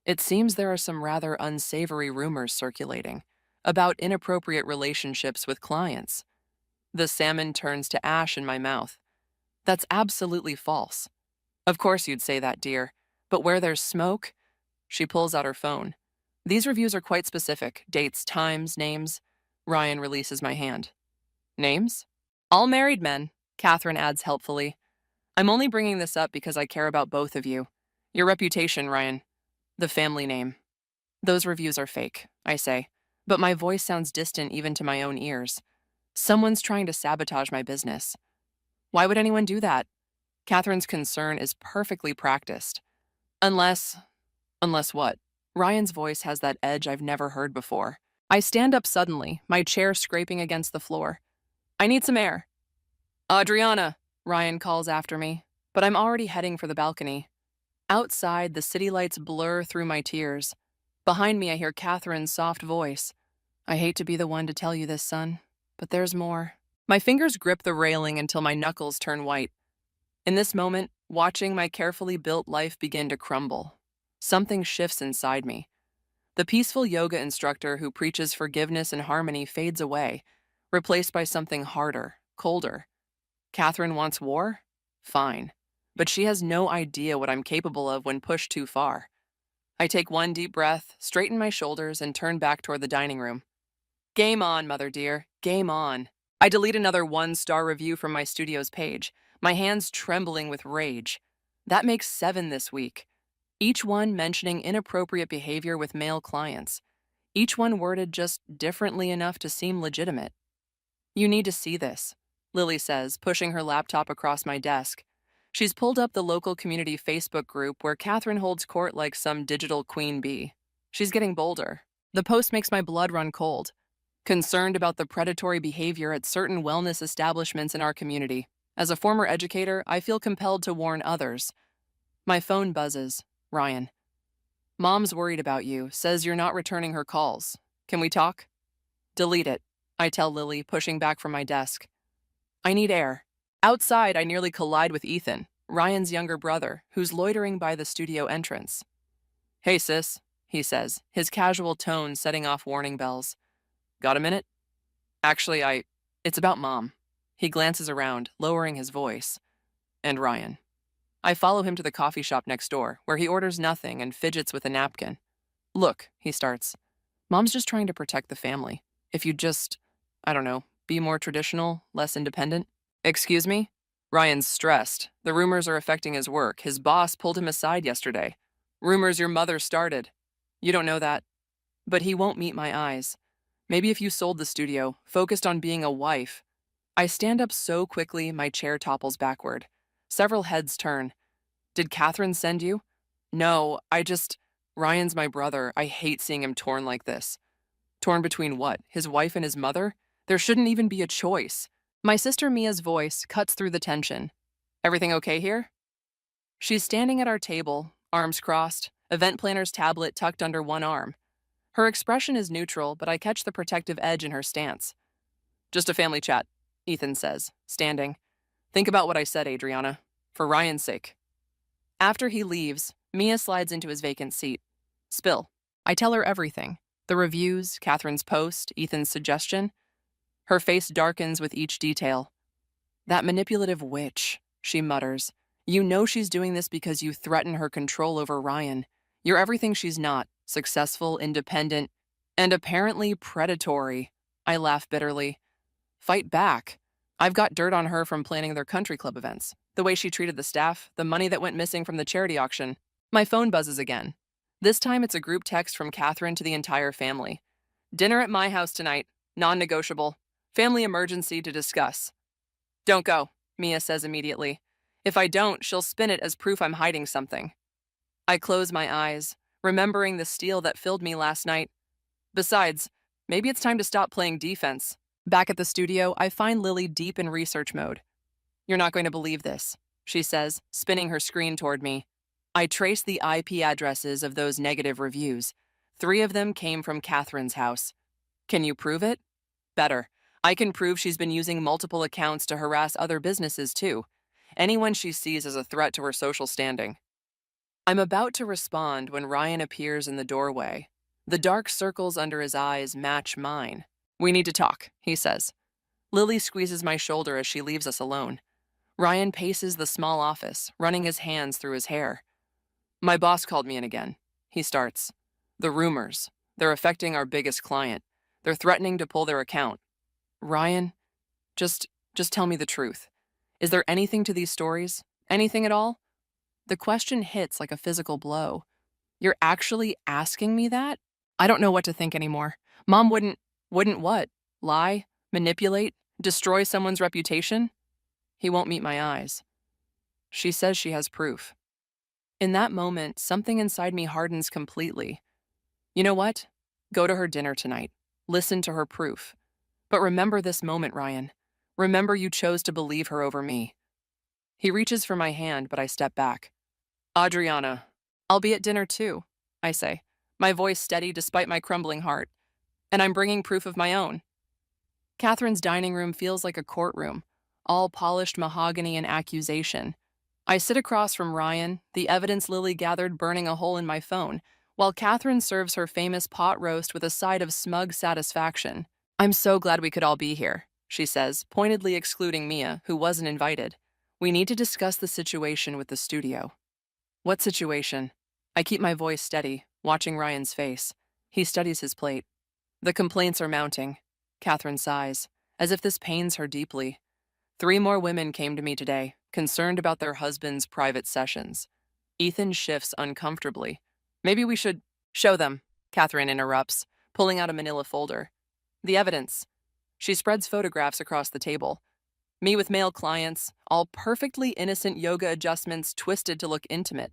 "it seems there are some rather unsavory rumors circulating about inappropriate relationships with clients." The salmon turns to ash in my mouth. "That's absolutely false." "Of course you'd say that, dear. But where there's smoke..." She pulls out her phone. "These reviews are quite specific. Dates, times, names." Ryan releases my hand. "Names?" "All married men," Catherine adds helpfully. "I'm only bringing this up because I care about both of you. Your reputation, Ryan. The family name." "Those reviews are fake," I say, but my voice sounds distant even to my own ears. "Someone's trying to sabotage my business." "Why would anyone do that?" Catherine's concern is perfectly practiced. Unless what?" Ryan's voice has that edge I've never heard before. I stand up suddenly, my chair scraping against the floor. "I need some air." "Adriana," Ryan calls after me, but I'm already heading for the balcony. Outside, the city lights blur through my tears. Behind me, I hear Catherine's soft voice. "I hate to be the one to tell you this, son, but there's more." My fingers grip the railing until my knuckles turn white. In this moment, watching my carefully built life begin to crumble, something shifts inside me. The peaceful yoga instructor who preaches forgiveness and harmony fades away, replaced by something harder, colder. Catherine wants war? Fine. But she has no idea what I'm capable of when pushed too far. I take one deep breath, straighten my shoulders, and turn back toward the dining room. Game on, mother dear. Game on. I delete another 1-star review from my studio's page, my hands trembling with rage. That makes 7 this week. Each one mentioning inappropriate behavior with male clients. Each one worded just differently enough to seem legitimate. "You need to see this," Lily says, pushing her laptop across my desk. She's pulled up the local community Facebook group where Catherine holds court like some digital queen bee. She's getting bolder. The post makes my blood run cold. Concerned about the predatory behavior at certain wellness establishments in our community. As a former educator, I feel compelled to warn others. My phone buzzes. Ryan. Mom's worried about you, says you're not returning her calls. Can we talk? Delete it, I tell Lily, pushing back from my desk. I need air. Outside, I nearly collide with Ethan, Ryan's younger brother, who's loitering by the studio entrance. Hey, sis, he says, his casual tone setting off warning bells. Got a minute? Actually, it's about Mom. He glances around, lowering his voice. And Ryan. I follow him to the coffee shop next door, where he orders nothing and fidgets with a napkin. Look, he starts. Mom's just trying to protect the family. If you just, I don't know, be more traditional, less independent. Excuse me? Ryan's stressed. The rumors are affecting his work. His boss pulled him aside yesterday. Rumors your mother started. You don't know that. But he won't meet my eyes. Maybe if you sold the studio, focused on being a wife. I stand up so quickly, my chair topples backward. Several heads turn. Did Catherine send you? No, Ryan's my brother. I hate seeing him torn like this. Torn between what? His wife and his mother? There shouldn't even be a choice. My sister Mia's voice cuts through the tension. Everything okay here? She's standing at our table, arms crossed, event planner's tablet tucked under one arm. Her expression is neutral, but I catch the protective edge in her stance. Just a family chat, Ethan says, standing. Think about what I said, Adriana. For Ryan's sake. After he leaves, Mia slides into his vacant seat. Spill. I tell her everything. The reviews, Catherine's post, Ethan's suggestion. Her face darkens with each detail. That manipulative witch, she mutters. You know she's doing this because you threaten her control over Ryan. You're everything she's not. Successful, independent, and apparently predatory. I laugh bitterly. Fight back. I've got dirt on her from planning their country club events. The way she treated the staff, the money that went missing from the charity auction. My phone buzzes again. This time it's a group text from Catherine to the entire family. Dinner at my house tonight. Non-negotiable. Family emergency to discuss. Don't go, Mia says immediately. If I don't, she'll spin it as proof I'm hiding something. I close my eyes, remembering the steel that filled me last night. Besides, maybe it's time to stop playing defense. Back at the studio, I find Lily deep in research mode. You're not going to believe this, she says, spinning her screen toward me. I trace the IP addresses of those negative reviews. 3 of them came from Catherine's house. Can you prove it? Better. I can prove she's been using multiple accounts to harass other businesses, too. Anyone she sees as a threat to her social standing. I'm about to respond when Ryan appears in the doorway. The dark circles under his eyes match mine. We need to talk, he says. Lily squeezes my shoulder as she leaves us alone. Ryan paces the small office, running his hands through his hair. My boss called me in again. He starts. The rumors. They're affecting our biggest client. They're threatening to pull their account. Ryan, just tell me the truth. Is there anything to these stories? Anything at all? The question hits like a physical blow. You're actually asking me that? I don't know what to think anymore. Mom wouldn't what? Lie? Manipulate? Destroy someone's reputation? He won't meet my eyes. She says she has proof. In that moment, something inside me hardens completely. You know what? Go to her dinner tonight. Listen to her proof. But remember this moment, Ryan. Remember you chose to believe her over me. He reaches for my hand, but I step back. Adriana, I'll be at dinner too, I say, my voice steady despite my crumbling heart. And I'm bringing proof of my own. Catherine's dining room feels like a courtroom, all polished mahogany and accusation. I sit across from Ryan, the evidence Lily gathered burning a hole in my phone, while Catherine serves her famous pot roast with a side of smug satisfaction. I'm so glad we could all be here, she says, pointedly excluding Mia, who wasn't invited. We need to discuss the situation with the studio. What situation? I keep my voice steady, watching Ryan's face. He studies his plate. The complaints are mounting. Catherine sighs, as if this pains her deeply. 3 more women came to me today, concerned about their husbands' private sessions. Ethan shifts uncomfortably. Maybe we should show them, Catherine interrupts, pulling out a manila folder. The evidence. She spreads photographs across the table. Me with male clients, all perfectly innocent yoga adjustments twisted to look intimate.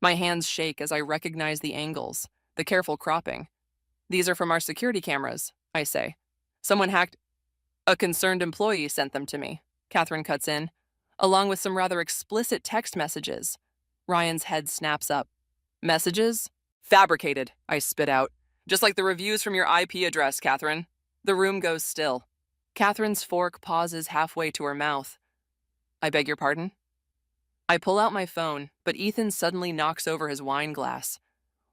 My hands shake as I recognize the angles, the careful cropping. These are from our security cameras, I say. Someone hacked. A concerned employee sent them to me, Catherine cuts in, along with some rather explicit text messages. Ryan's head snaps up. Messages? Fabricated, I spit out. Just like the reviews from your IP address, Catherine. The room goes still. Catherine's fork pauses halfway to her mouth. I beg your pardon? I pull out my phone, but Ethan suddenly knocks over his wine glass.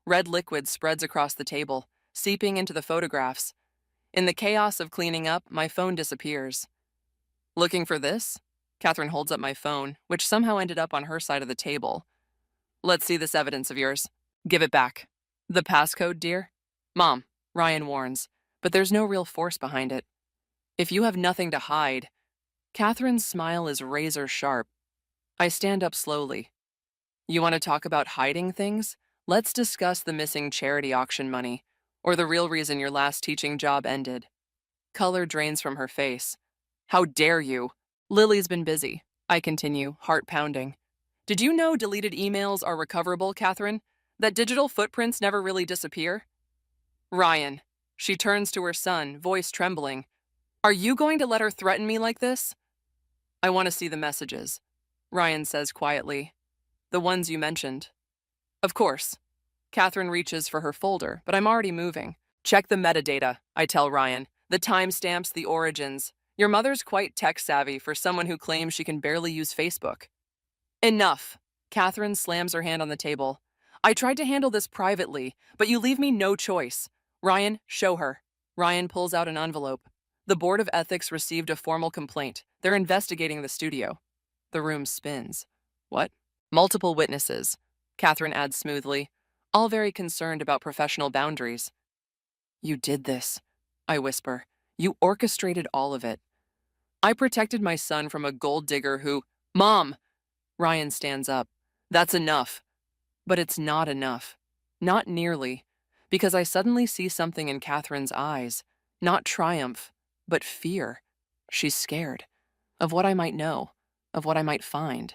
Red liquid spreads across the table, seeping into the photographs. In the chaos of cleaning up, my phone disappears. Looking for this? Catherine holds up my phone, which somehow ended up on her side of the table. Let's see this evidence of yours. Give it back. The passcode, dear? Mom, Ryan warns, but there's no real force behind it. If you have nothing to hide. Catherine's smile is razor sharp. I stand up slowly. You want to talk about hiding things? Let's discuss the missing charity auction money, or the real reason your last teaching job ended. Color drains from her face. How dare you? Lily's been busy, I continue, heart pounding. Did you know deleted emails are recoverable, Catherine? That digital footprints never really disappear? Ryan. She turns to her son, voice trembling. Are you going to let her threaten me like this? I want to see the messages, Ryan says quietly. The ones you mentioned. Of course. Catherine reaches for her folder, but I'm already moving. Check the metadata, I tell Ryan. The timestamps, the origins. Your mother's quite tech-savvy for someone who claims she can barely use Facebook. Enough. Catherine slams her hand on the table. I tried to handle this privately, but you leave me no choice. Ryan, show her. Ryan pulls out an envelope. The Board of Ethics received a formal complaint. They're investigating the studio. The room spins. What? Multiple witnesses. Catherine adds smoothly, all very concerned about professional boundaries. You did this, I whisper. You orchestrated all of it. I protected my son from a gold digger who— Mom! Ryan stands up. That's enough. But it's not enough. Not nearly. Because I suddenly see something in Catherine's eyes. Not triumph, but fear. She's scared. Of what I might know. Of what I might find.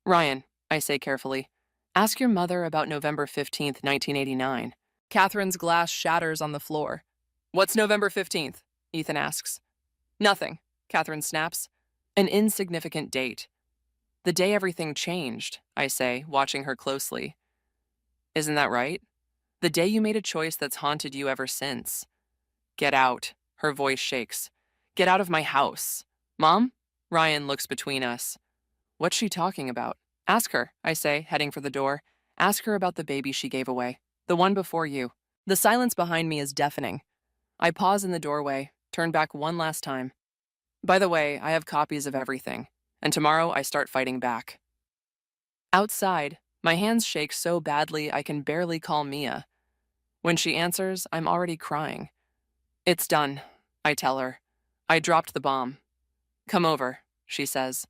Ryan, I say carefully, ask your mother about November 15th, 1989. Catherine's glass shatters on the floor. What's November 15th? Ethan asks. Nothing, Catherine snaps. An insignificant date. The day everything changed, I say, watching her closely. Isn't that right? The day you made a choice that's haunted you ever since. Get out, her voice shakes. Get out of my house. Mom? Ryan looks between us. What's she talking about? Ask her, I say, heading for the door. Ask her about the baby she gave away. The one before you. The silence behind me is deafening. I pause in the doorway, turn back one last time. By the way, I have copies of everything, and tomorrow I start fighting back. Outside, my hands shake so badly I can barely call Mia. When she answers, I'm already crying. It's done, I tell her. I dropped the bomb. Come over, she says.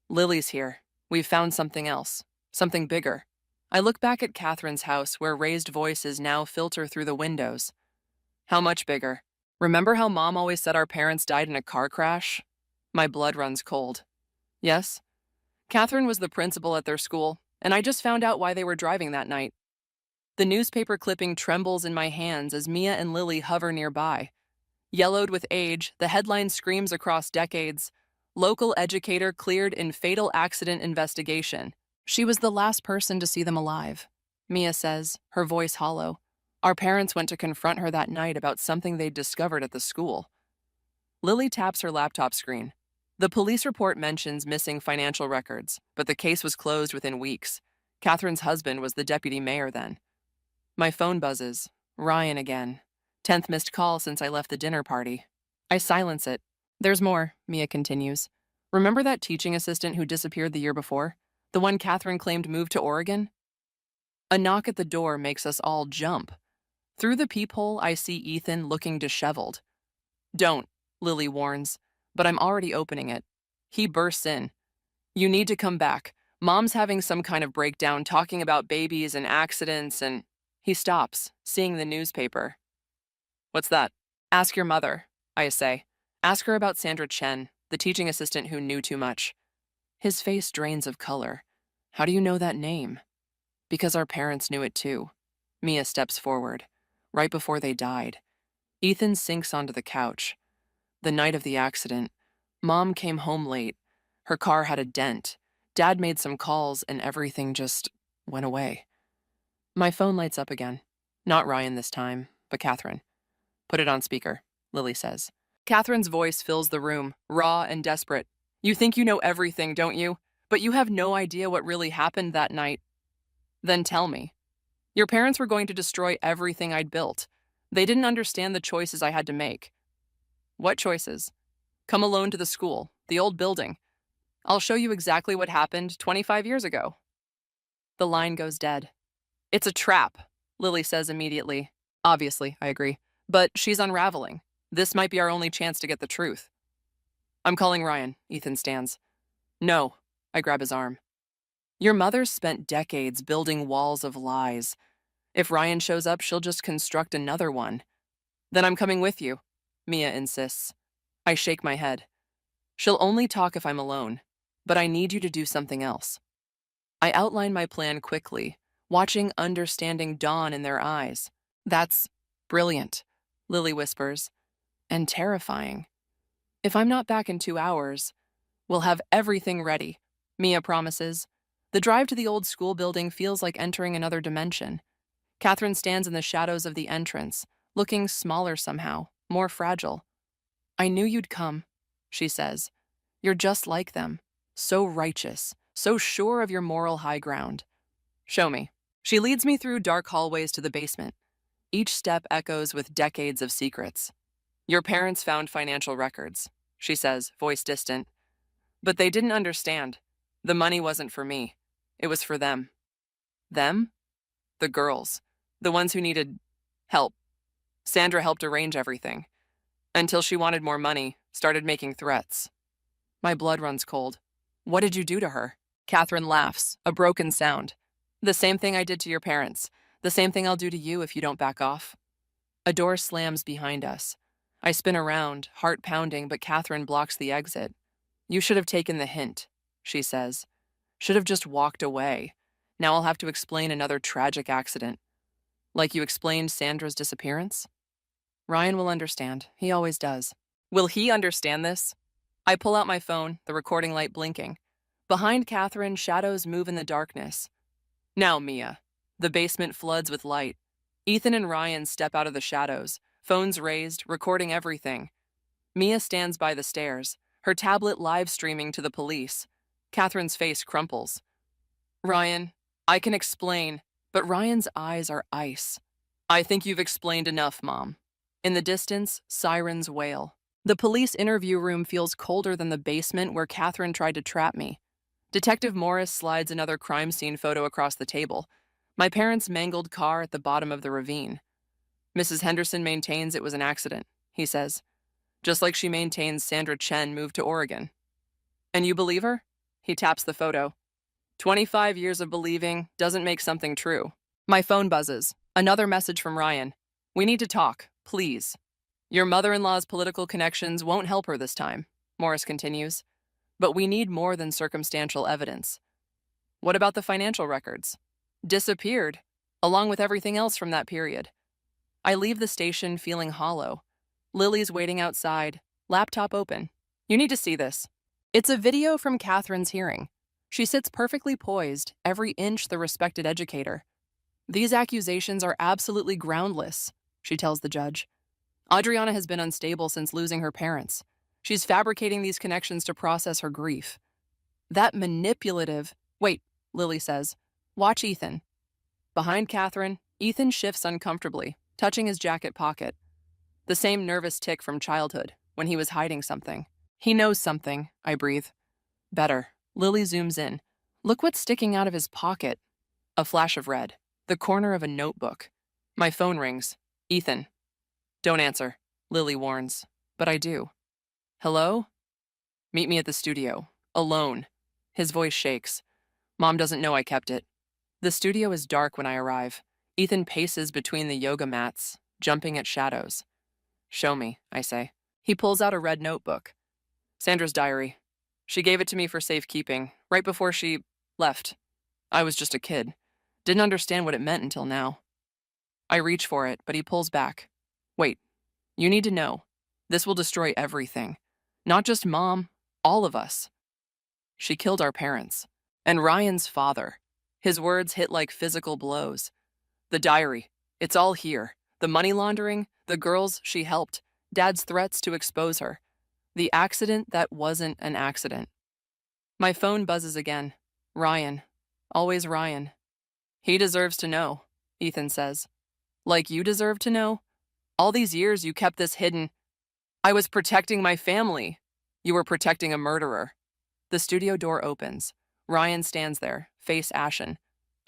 Lily's here. We've found something else. Something bigger. I look back at Catherine's house where raised voices now filter through the windows. How much bigger? Remember how Mom always said our parents died in a car crash? My blood runs cold. Yes? Catherine was the principal at their school, and I just found out why they were driving that night. The newspaper clipping trembles in my hands as Mia and Lily hover nearby. Yellowed with age, the headline screams across decades, local educator cleared in fatal accident investigation. She was the last person to see them alive. Mia says, her voice hollow. Our parents went to confront her that night about something they'd discovered at the school. Lily taps her laptop screen. The police report mentions missing financial records, but the case was closed within weeks. Catherine's husband was the deputy mayor then. My phone buzzes. Ryan again. 10th missed call since I left the dinner party. I silence it. There's more, Mia continues. Remember that teaching assistant who disappeared the year before? The one Catherine claimed moved to Oregon? A knock at the door makes us all jump. Through the peephole, I see Ethan looking disheveled. Don't, Lily warns, but I'm already opening it. He bursts in. You need to come back. Mom's having some kind of breakdown talking about babies and accidents and— He stops, seeing the newspaper. What's that? Ask your mother, I say. Ask her about Sandra Chen, the teaching assistant who knew too much. His face drains of color. How do you know that name? Because our parents knew it too. Mia steps forward. right before they died. Ethan sinks onto the couch. The night of the accident, Mom came home late. Her car had a dent. Dad made some calls and everything just went away. My phone lights up again. Not Ryan this time, but Catherine. Put it on speaker, Lily says. Catherine's voice fills the room, raw and desperate. You think you know everything, don't you? But you have no idea what really happened that night. Then tell me. Your parents were going to destroy everything I'd built. They didn't understand the choices I had to make. What choices? Come alone to the school, the old building. I'll show you exactly what happened 25 years ago. The line goes dead. It's a trap, Lily says immediately. Obviously, I agree. But she's unraveling. This might be our only chance to get the truth. I'm calling Ryan, Ethan stands. No, I grab his arm. Your mother's spent decades building walls of lies. If Ryan shows up, she'll just construct another one. Then I'm coming with you, Mia insists. I shake my head. She'll only talk if I'm alone, but I need you to do something else. I outline my plan quickly, watching understanding dawn in their eyes. That's brilliant, Lily whispers, and terrifying. If I'm not back in 2 hours, we'll have everything ready, Mia promises. The drive to the old school building feels like entering another dimension. Catherine stands in the shadows of the entrance, looking smaller somehow, more fragile. I knew you'd come, she says. You're just like them, so righteous, so sure of your moral high ground. Show me. She leads me through dark hallways to the basement. Each step echoes with decades of secrets. Your parents found financial records, she says, voice distant. But they didn't understand. The money wasn't for me. It was for them. Them? The girls. The ones who needed help. Sandra helped arrange everything. Until she wanted more money, started making threats. My blood runs cold. What did you do to her? Catherine laughs, a broken sound. The same thing I did to your parents. The same thing I'll do to you if you don't back off. A door slams behind us. I spin around, heart pounding, but Catherine blocks the exit. You should have taken the hint, she says. Should have just walked away. Now I'll have to explain another tragic accident. Like you explained Sandra's disappearance? Ryan will understand. He always does. Will he understand this? I pull out my phone, the recording light blinking. Behind Catherine, shadows move in the darkness. Now, Mia. The basement floods with light. Ethan and Ryan step out of the shadows, phones raised, recording everything. Mia stands by the stairs, her tablet live streaming to the police. Catherine's face crumples. Ryan, I can explain, but Ryan's eyes are ice. I think you've explained enough, Mom. In the distance, sirens wail. The police interview room feels colder than the basement where Catherine tried to trap me. Detective Morris slides another crime scene photo across the table. My parents' mangled car at the bottom of the ravine. Mrs. Henderson maintains it was an accident, he says. Just like she maintains Sandra Chen moved to Oregon. And you believe her? He taps the photo. 25 years of believing doesn't make something true. My phone buzzes. Another message from Ryan. We need to talk, please. Your mother-in-law's political connections won't help her this time, Morris continues. But we need more than circumstantial evidence. What about the financial records? Disappeared, along with everything else from that period. I leave the station feeling hollow. Lily's waiting outside, laptop open. You need to see this. It's a video from Catherine's hearing. She sits perfectly poised, every inch the respected educator. These accusations are absolutely groundless, she tells the judge. Adriana has been unstable since losing her parents. She's fabricating these connections to process her grief. That manipulative... Wait, Lily says. Watch Ethan. Behind Catherine, Ethan shifts uncomfortably, touching his jacket pocket. The same nervous tic from childhood, when he was hiding something. He knows something, I breathe. Better. Lily zooms in. Look what's sticking out of his pocket. A flash of red. The corner of a notebook. My phone rings. Ethan. Don't answer, Lily warns. But I do. Hello? Meet me at the studio. Alone. His voice shakes. Mom doesn't know I kept it. The studio is dark when I arrive. Ethan paces between the yoga mats, jumping at shadows. Show me, I say. He pulls out a red notebook. Sandra's diary. She gave it to me for safekeeping, right before she left. I was just a kid. Didn't understand what it meant until now. I reach for it, but he pulls back. Wait, you need to know. This will destroy everything. Not just Mom, all of us. She killed our parents. And Ryan's father. His words hit like physical blows. The diary. It's all here. The money laundering, the girls she helped, Dad's threats to expose her. The accident that wasn't an accident. My phone buzzes again. Ryan. Always Ryan. He deserves to know, Ethan says. Like you deserve to know? All these years you kept this hidden. I was protecting my family. You were protecting a murderer. The studio door opens. Ryan stands there, face ashen.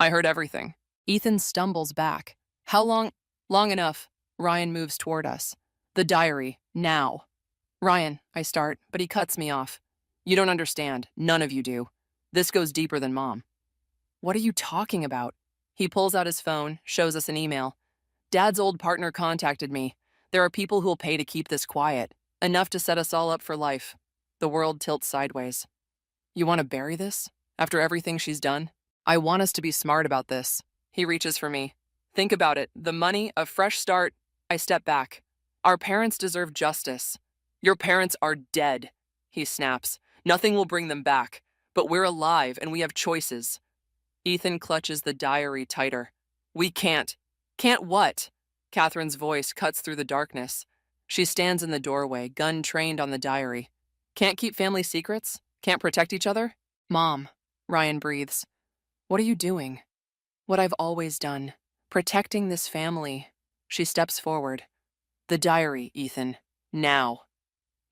I heard everything. Ethan stumbles back. How long? Long enough. Ryan moves toward us. The diary, now. Ryan, I start, but he cuts me off. You don't understand. None of you do. This goes deeper than Mom. What are you talking about? He pulls out his phone, shows us an email. Dad's old partner contacted me. There are people who'll pay to keep this quiet. Enough to set us all up for life. The world tilts sideways. You want to bury this? After everything she's done? I want us to be smart about this. He reaches for me. Think about it. The money, a fresh start. I step back. Our parents deserve justice. Your parents are dead, he snaps. Nothing will bring them back. But we're alive and we have choices. Ethan clutches the diary tighter. We can't. Can't what? Catherine's voice cuts through the darkness. She stands in the doorway, gun trained on the diary. Can't keep family secrets? Can't protect each other? Mom, Ryan breathes. What are you doing? What I've always done. Protecting this family. She steps forward. The diary, Ethan. Now.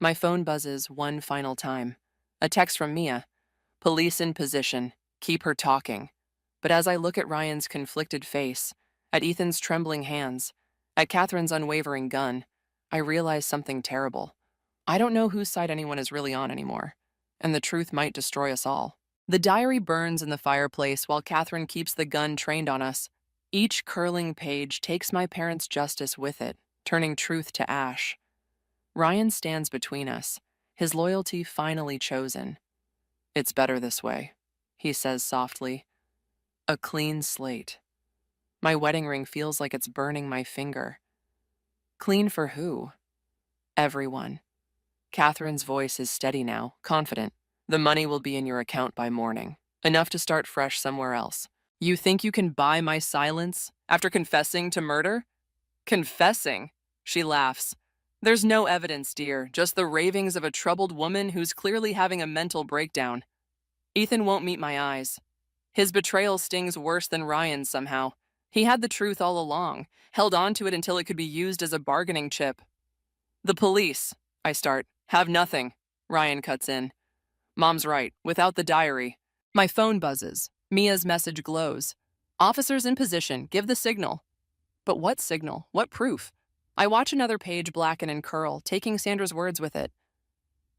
My phone buzzes one final time. A text from Mia. Police in position. Keep her talking. But as I look at Ryan's conflicted face, at Ethan's trembling hands, at Catherine's unwavering gun, I realize something terrible. I don't know whose side anyone is really on anymore, and the truth might destroy us all. The diary burns in the fireplace while Catherine keeps the gun trained on us. Each curling page takes my parents' justice with it, turning truth to ash. Ryan stands between us, his loyalty finally chosen. It's better this way, he says softly. A clean slate. My wedding ring feels like it's burning my finger. Clean for who? Everyone. Catherine's voice is steady now, confident. The money will be in your account by morning. Enough to start fresh somewhere else. You think you can buy my silence after confessing to murder? Confessing? She laughs. There's no evidence, dear, just the ravings of a troubled woman who's clearly having a mental breakdown. Ethan won't meet my eyes. His betrayal stings worse than Ryan's somehow. He had the truth all along, held on to it until it could be used as a bargaining chip. The police, I start, have nothing. Ryan cuts in. Mom's right, without the diary. My phone buzzes. Mia's message glows. Officers in position, give the signal. But what signal? What proof? I watch another page blacken and curl, taking Sandra's words with it.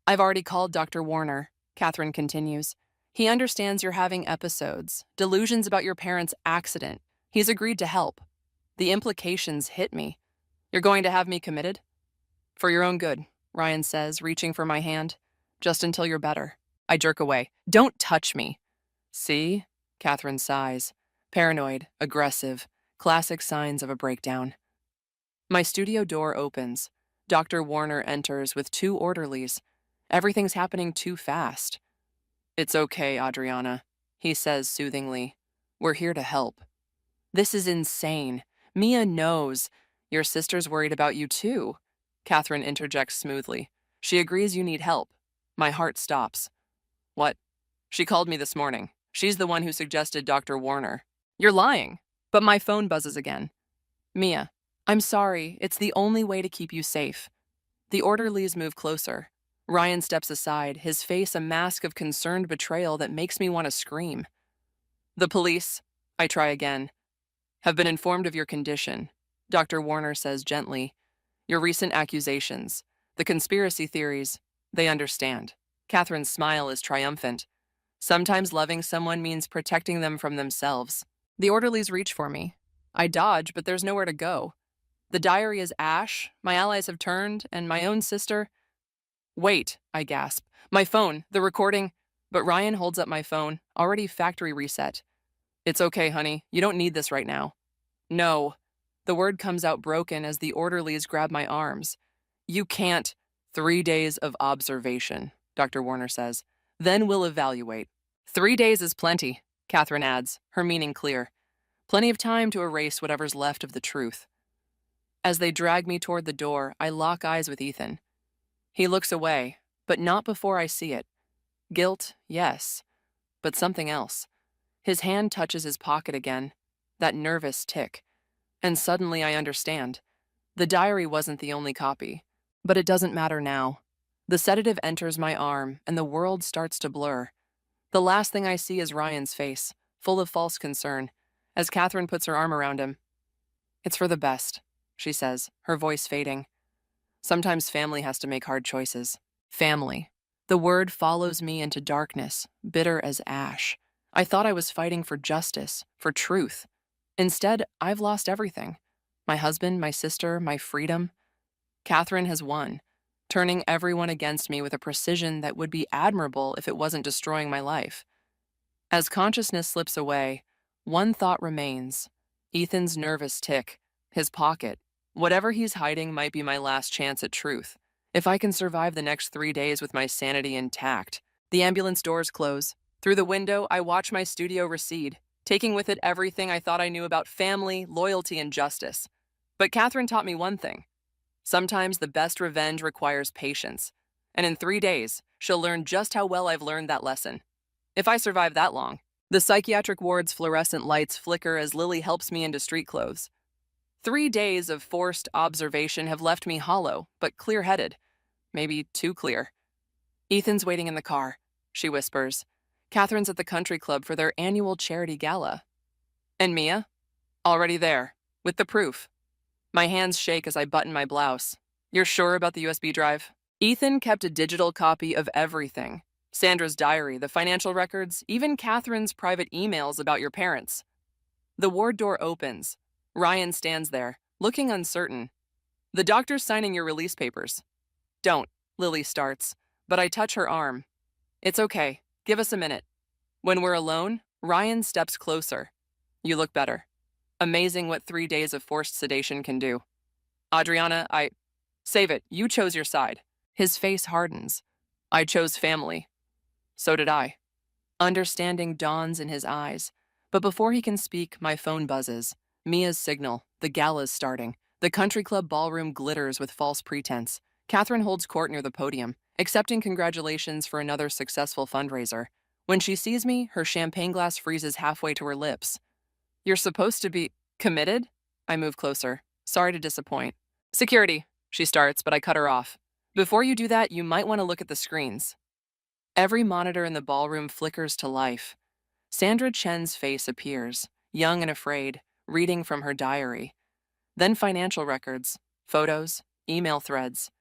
I've already called Dr. Warner, Catherine continues. He understands you're having episodes, delusions about your parents' accident. He's agreed to help. The implications hit me. You're going to have me committed? For your own good, Ryan says, reaching for my hand. Just until you're better. I jerk away. Don't touch me. See? Catherine sighs. Paranoid, aggressive, classic signs of a breakdown. My studio door opens. Dr. Warner enters with 2 orderlies. Everything's happening too fast. It's okay, Adriana, he says soothingly. We're here to help. This is insane. Mia knows. Your sister's worried about you too. Catherine interjects smoothly. She agrees you need help. My heart stops. What? She called me this morning. She's the one who suggested Dr. Warner. You're lying. But my phone buzzes again. Mia, I'm sorry. It's the only way to keep you safe. The orderlies move closer. Ryan steps aside, his face a mask of concerned betrayal that makes me want to scream. The police, I try again, have been informed of your condition. Dr. Warner says gently. Your recent accusations, the conspiracy theories, they understand. Catherine's smile is triumphant. Sometimes loving someone means protecting them from themselves. The orderlies reach for me. I dodge, but there's nowhere to go. The diary is ash, my allies have turned, and my own sister... Wait, I gasp. My phone, the recording... But Ryan holds up my phone, already factory reset. It's okay, honey. You don't need this right now. No. The word comes out broken as the orderlies grab my arms. You can't. 3 days of observation, Dr. Warner says. Then we'll evaluate. 3 days is plenty, Catherine adds, her meaning clear. Plenty of time to erase whatever's left of the truth. As they drag me toward the door, I lock eyes with Ethan. He looks away, but not before I see it. Guilt, yes, but something else. His hand touches his pocket again, that nervous tick. And suddenly I understand. The diary wasn't the only copy. But it doesn't matter now. The sedative enters my arm, and the world starts to blur. The last thing I see is Ryan's face, full of false concern, as Catherine puts her arm around him. It's for the best, she says, her voice fading. Sometimes family has to make hard choices. Family. The word follows me into darkness, bitter as ash. I thought I was fighting for justice, for truth. Instead, I've lost everything. My husband, my sister, my freedom. Catherine has won, turning everyone against me with a precision that would be admirable if it wasn't destroying my life. As consciousness slips away, one thought remains. Ethan's nervous tick, his pocket. Whatever he's hiding might be my last chance at truth. If I can survive the next 3 days with my sanity intact. The ambulance doors close. Through the window, I watch my studio recede, taking with it everything I thought I knew about family, loyalty, and justice. But Catherine taught me one thing. Sometimes the best revenge requires patience, and in 3 days, she'll learn just how well I've learned that lesson. If I survive that long. The psychiatric ward's fluorescent lights flicker as Lily helps me into street clothes. 3 days of forced observation have left me hollow, but clear-headed. Maybe too clear. Ethan's waiting in the car, she whispers. Catherine's at the country club for their annual charity gala. And Mia? Already there, with the proof. My hands shake as I button my blouse. You're sure about the USB drive? Ethan kept a digital copy of everything. Sandra's diary, the financial records, even Catherine's private emails about your parents. The ward door opens. Ryan stands there, looking uncertain. The doctor's signing your release papers. Don't, Lily starts, but I touch her arm. It's okay, give us a minute. When we're alone, Ryan steps closer. You look better. Amazing what 3 days of forced sedation can do. Adriana, Save it, you chose your side. His face hardens. I chose family. So did I. Understanding dawns in his eyes. But before he can speak, my phone buzzes. Mia's signal. The gala's starting. The country club ballroom glitters with false pretense. Catherine holds court near the podium, accepting congratulations for another successful fundraiser. When she sees me, her champagne glass freezes halfway to her lips. You're supposed to be committed? I move closer. Sorry to disappoint. Security, she starts, but I cut her off. Before you do that, you might want to look at the screens. Every monitor in the ballroom flickers to life. Sandra Chen's face appears, young and afraid, reading from her diary. Then financial records, photos, email threads.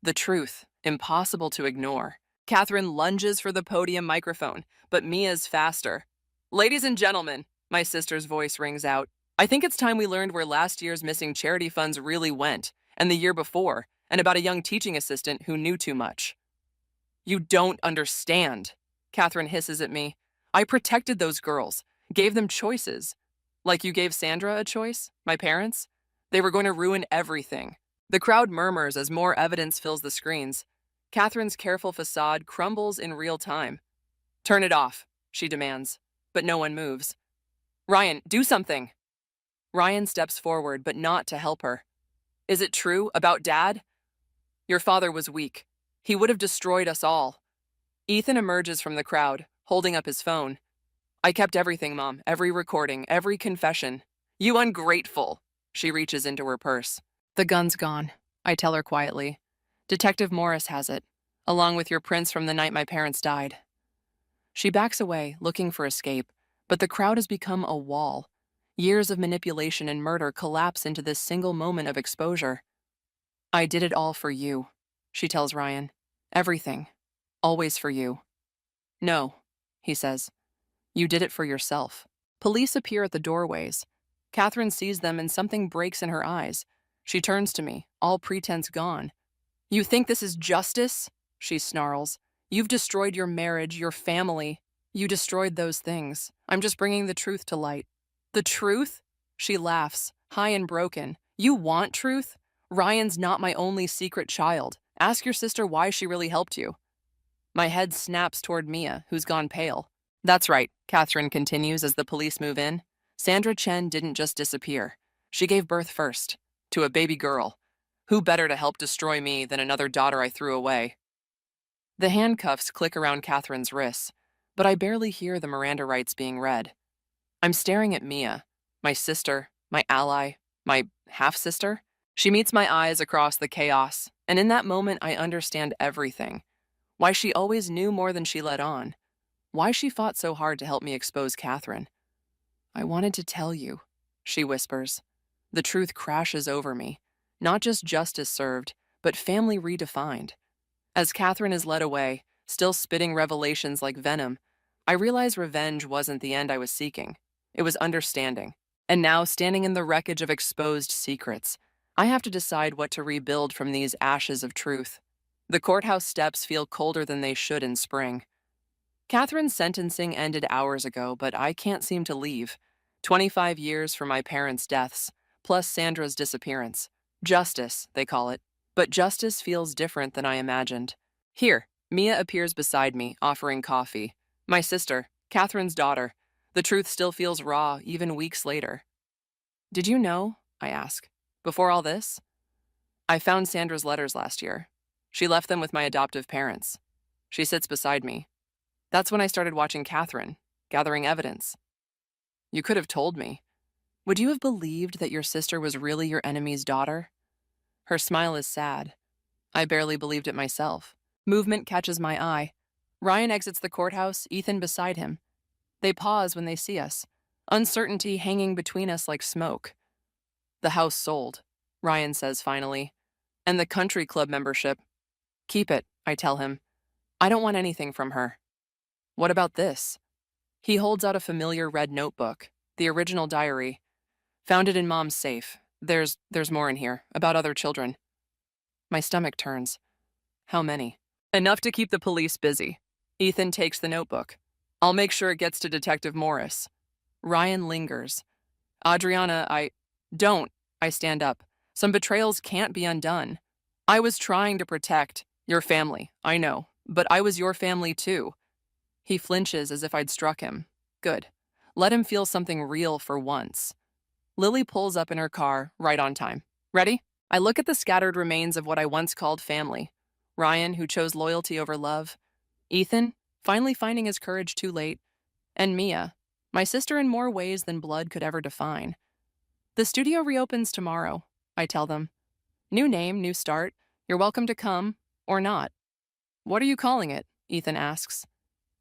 The truth, impossible to ignore. Catherine lunges for the podium microphone, but Mia's faster. Ladies and gentlemen, my sister's voice rings out. I think it's time we learned where last year's missing charity funds really went, and the year before, and about a young teaching assistant who knew too much. You don't understand, Catherine hisses at me. I protected those girls, gave them choices. Like you gave Sandra a choice, my parents? They were going to ruin everything. The crowd murmurs as more evidence fills the screens. Catherine's careful facade crumbles in real time. Turn it off, she demands, but no one moves. Ryan, do something. Ryan steps forward, but not to help her. Is it true about Dad? Your father was weak. He would have destroyed us all. Ethan emerges from the crowd, holding up his phone. I kept everything, Mom, every recording, every confession. You ungrateful. She reaches into her purse. The gun's gone, I tell her quietly. Detective Morris has it, along with your prints from the night my parents died. She backs away, looking for escape, but the crowd has become a wall. Years of manipulation and murder collapse into this single moment of exposure. I did it all for you, she tells Ryan. Everything. Always for you. No, he says. You did it for yourself. Police appear at the doorways. Catherine sees them and something breaks in her eyes. She turns to me, all pretense gone. You think this is justice? She snarls. You've destroyed your marriage, your family. You destroyed those things. I'm just bringing the truth to light. The truth? She laughs, high and broken. You want truth? Ryan's not my only secret child. Ask your sister why she really helped you. My head snaps toward Mia, who's gone pale. That's right, Catherine continues as the police move in. Sandra Chen didn't just disappear. She gave birth first, to a baby girl. Who better to help destroy me than another daughter I threw away? The handcuffs click around Catherine's wrists, but I barely hear the Miranda rights being read. I'm staring at Mia, my sister, my ally, my half-sister. She meets my eyes across the chaos, and in that moment I understand everything. Why she always knew more than she let on. Why she fought so hard to help me expose Catherine. I wanted to tell you, she whispers. The truth crashes over me. Not just justice served, but family redefined. As Catherine is led away, still spitting revelations like venom, I realize revenge wasn't the end I was seeking. It was understanding. And now, standing in the wreckage of exposed secrets, I have to decide what to rebuild from these ashes of truth. The courthouse steps feel colder than they should in spring. Catherine's sentencing ended hours ago, but I can't seem to leave. 25 years for my parents' deaths, plus Sandra's disappearance. Justice, they call it. But justice feels different than I imagined. Here, Mia appears beside me, offering coffee. My sister, Catherine's daughter. The truth still feels raw, even weeks later. Did you know? I ask. Before all this? I found Sandra's letters last year. She left them with my adoptive parents. She sits beside me. That's when I started watching Catherine, gathering evidence. You could have told me. Would you have believed that your sister was really your enemy's daughter? Her smile is sad. I barely believed it myself. Movement catches my eye. Ryan exits the courthouse, Ethan beside him. They pause when they see us, uncertainty hanging between us like smoke. The house sold, Ryan says finally. And the country club membership. Keep it, I tell him. I don't want anything from her. What about this? He holds out a familiar red notebook, the original diary. Found it in Mom's safe. There's more in here, about other children. My stomach turns. How many? Enough to keep the police busy. Ethan takes the notebook. I'll make sure it gets to Detective Morris. Ryan lingers. Adriana, Don't. I stand up. Some betrayals can't be undone. I was trying to protect your family, I know, but I was your family too. He flinches as if I'd struck him. Good. Let him feel something real for once. Lily pulls up in her car, right on time. Ready? I look at the scattered remains of what I once called family. Ryan, who chose loyalty over love. Ethan, finally finding his courage too late. And Mia, my sister in more ways than blood could ever define. The studio reopens tomorrow, I tell them. New name, new start. You're welcome to come, or not. What are you calling it? Ethan asks.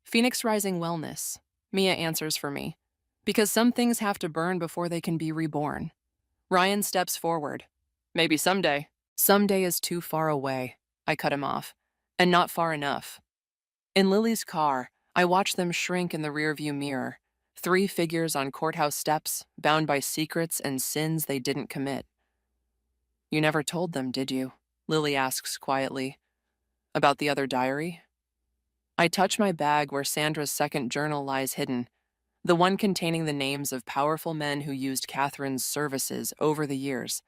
Phoenix Rising Wellness, Mia answers for me. Because some things have to burn before they can be reborn. Ryan steps forward. Maybe someday. Someday is too far away. I cut him off. And not far enough. In Lily's car, I watch them shrink in the rearview mirror. 3 figures on courthouse steps, bound by secrets and sins they didn't commit. You never told them, did you? Lily asks quietly. About the other diary? I touch my bag where Sandra's second journal lies hidden, the one containing the names of powerful men who used Catherine's services over the years.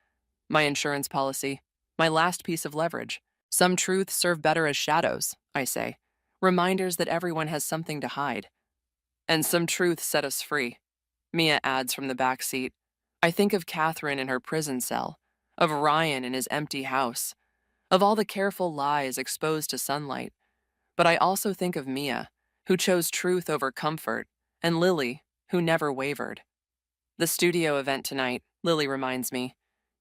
My insurance policy, my last piece of leverage. Some truths serve better as shadows, I say, reminders that everyone has something to hide. And some truths set us free, Mia adds from the back seat. I think of Catherine in her prison cell, of Ryan in his empty house, of all the careful lies exposed to sunlight. But I also think of Mia, who chose truth over comfort, and Lily, who never wavered. The studio event tonight, Lily reminds me.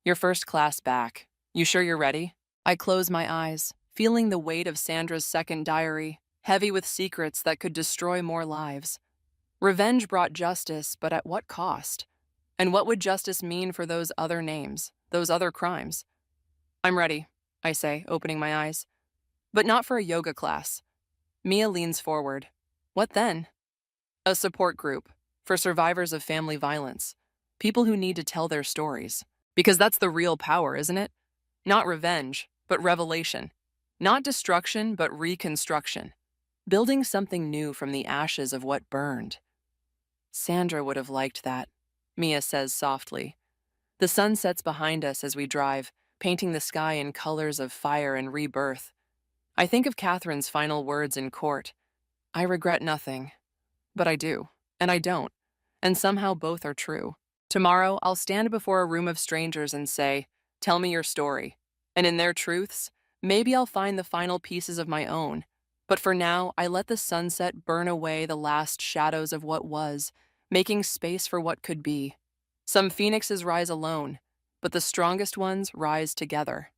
Your first class back. You sure you're ready? I close my eyes, feeling the weight of Sandra's second diary, heavy with secrets that could destroy more lives. Revenge brought justice, but at what cost? And what would justice mean for those other names, those other crimes? I'm ready, I say, opening my eyes. But not for a yoga class. Mia leans forward. What then? A support group for survivors of family violence, people who need to tell their stories. Because that's the real power, isn't it? Not revenge, but revelation. Not destruction, but reconstruction. Building something new from the ashes of what burned. Sandra would have liked that, Mia says softly. The sun sets behind us as we drive, painting the sky in colors of fire and rebirth. I think of Catherine's final words in court. I regret nothing, but I do, and I don't, and somehow both are true. Tomorrow, I'll stand before a room of strangers and say, "Tell me your story." And in their truths, maybe I'll find the final pieces of my own. But for now, I let the sunset burn away the last shadows of what was, making space for what could be. Some phoenixes rise alone, but the strongest ones rise together.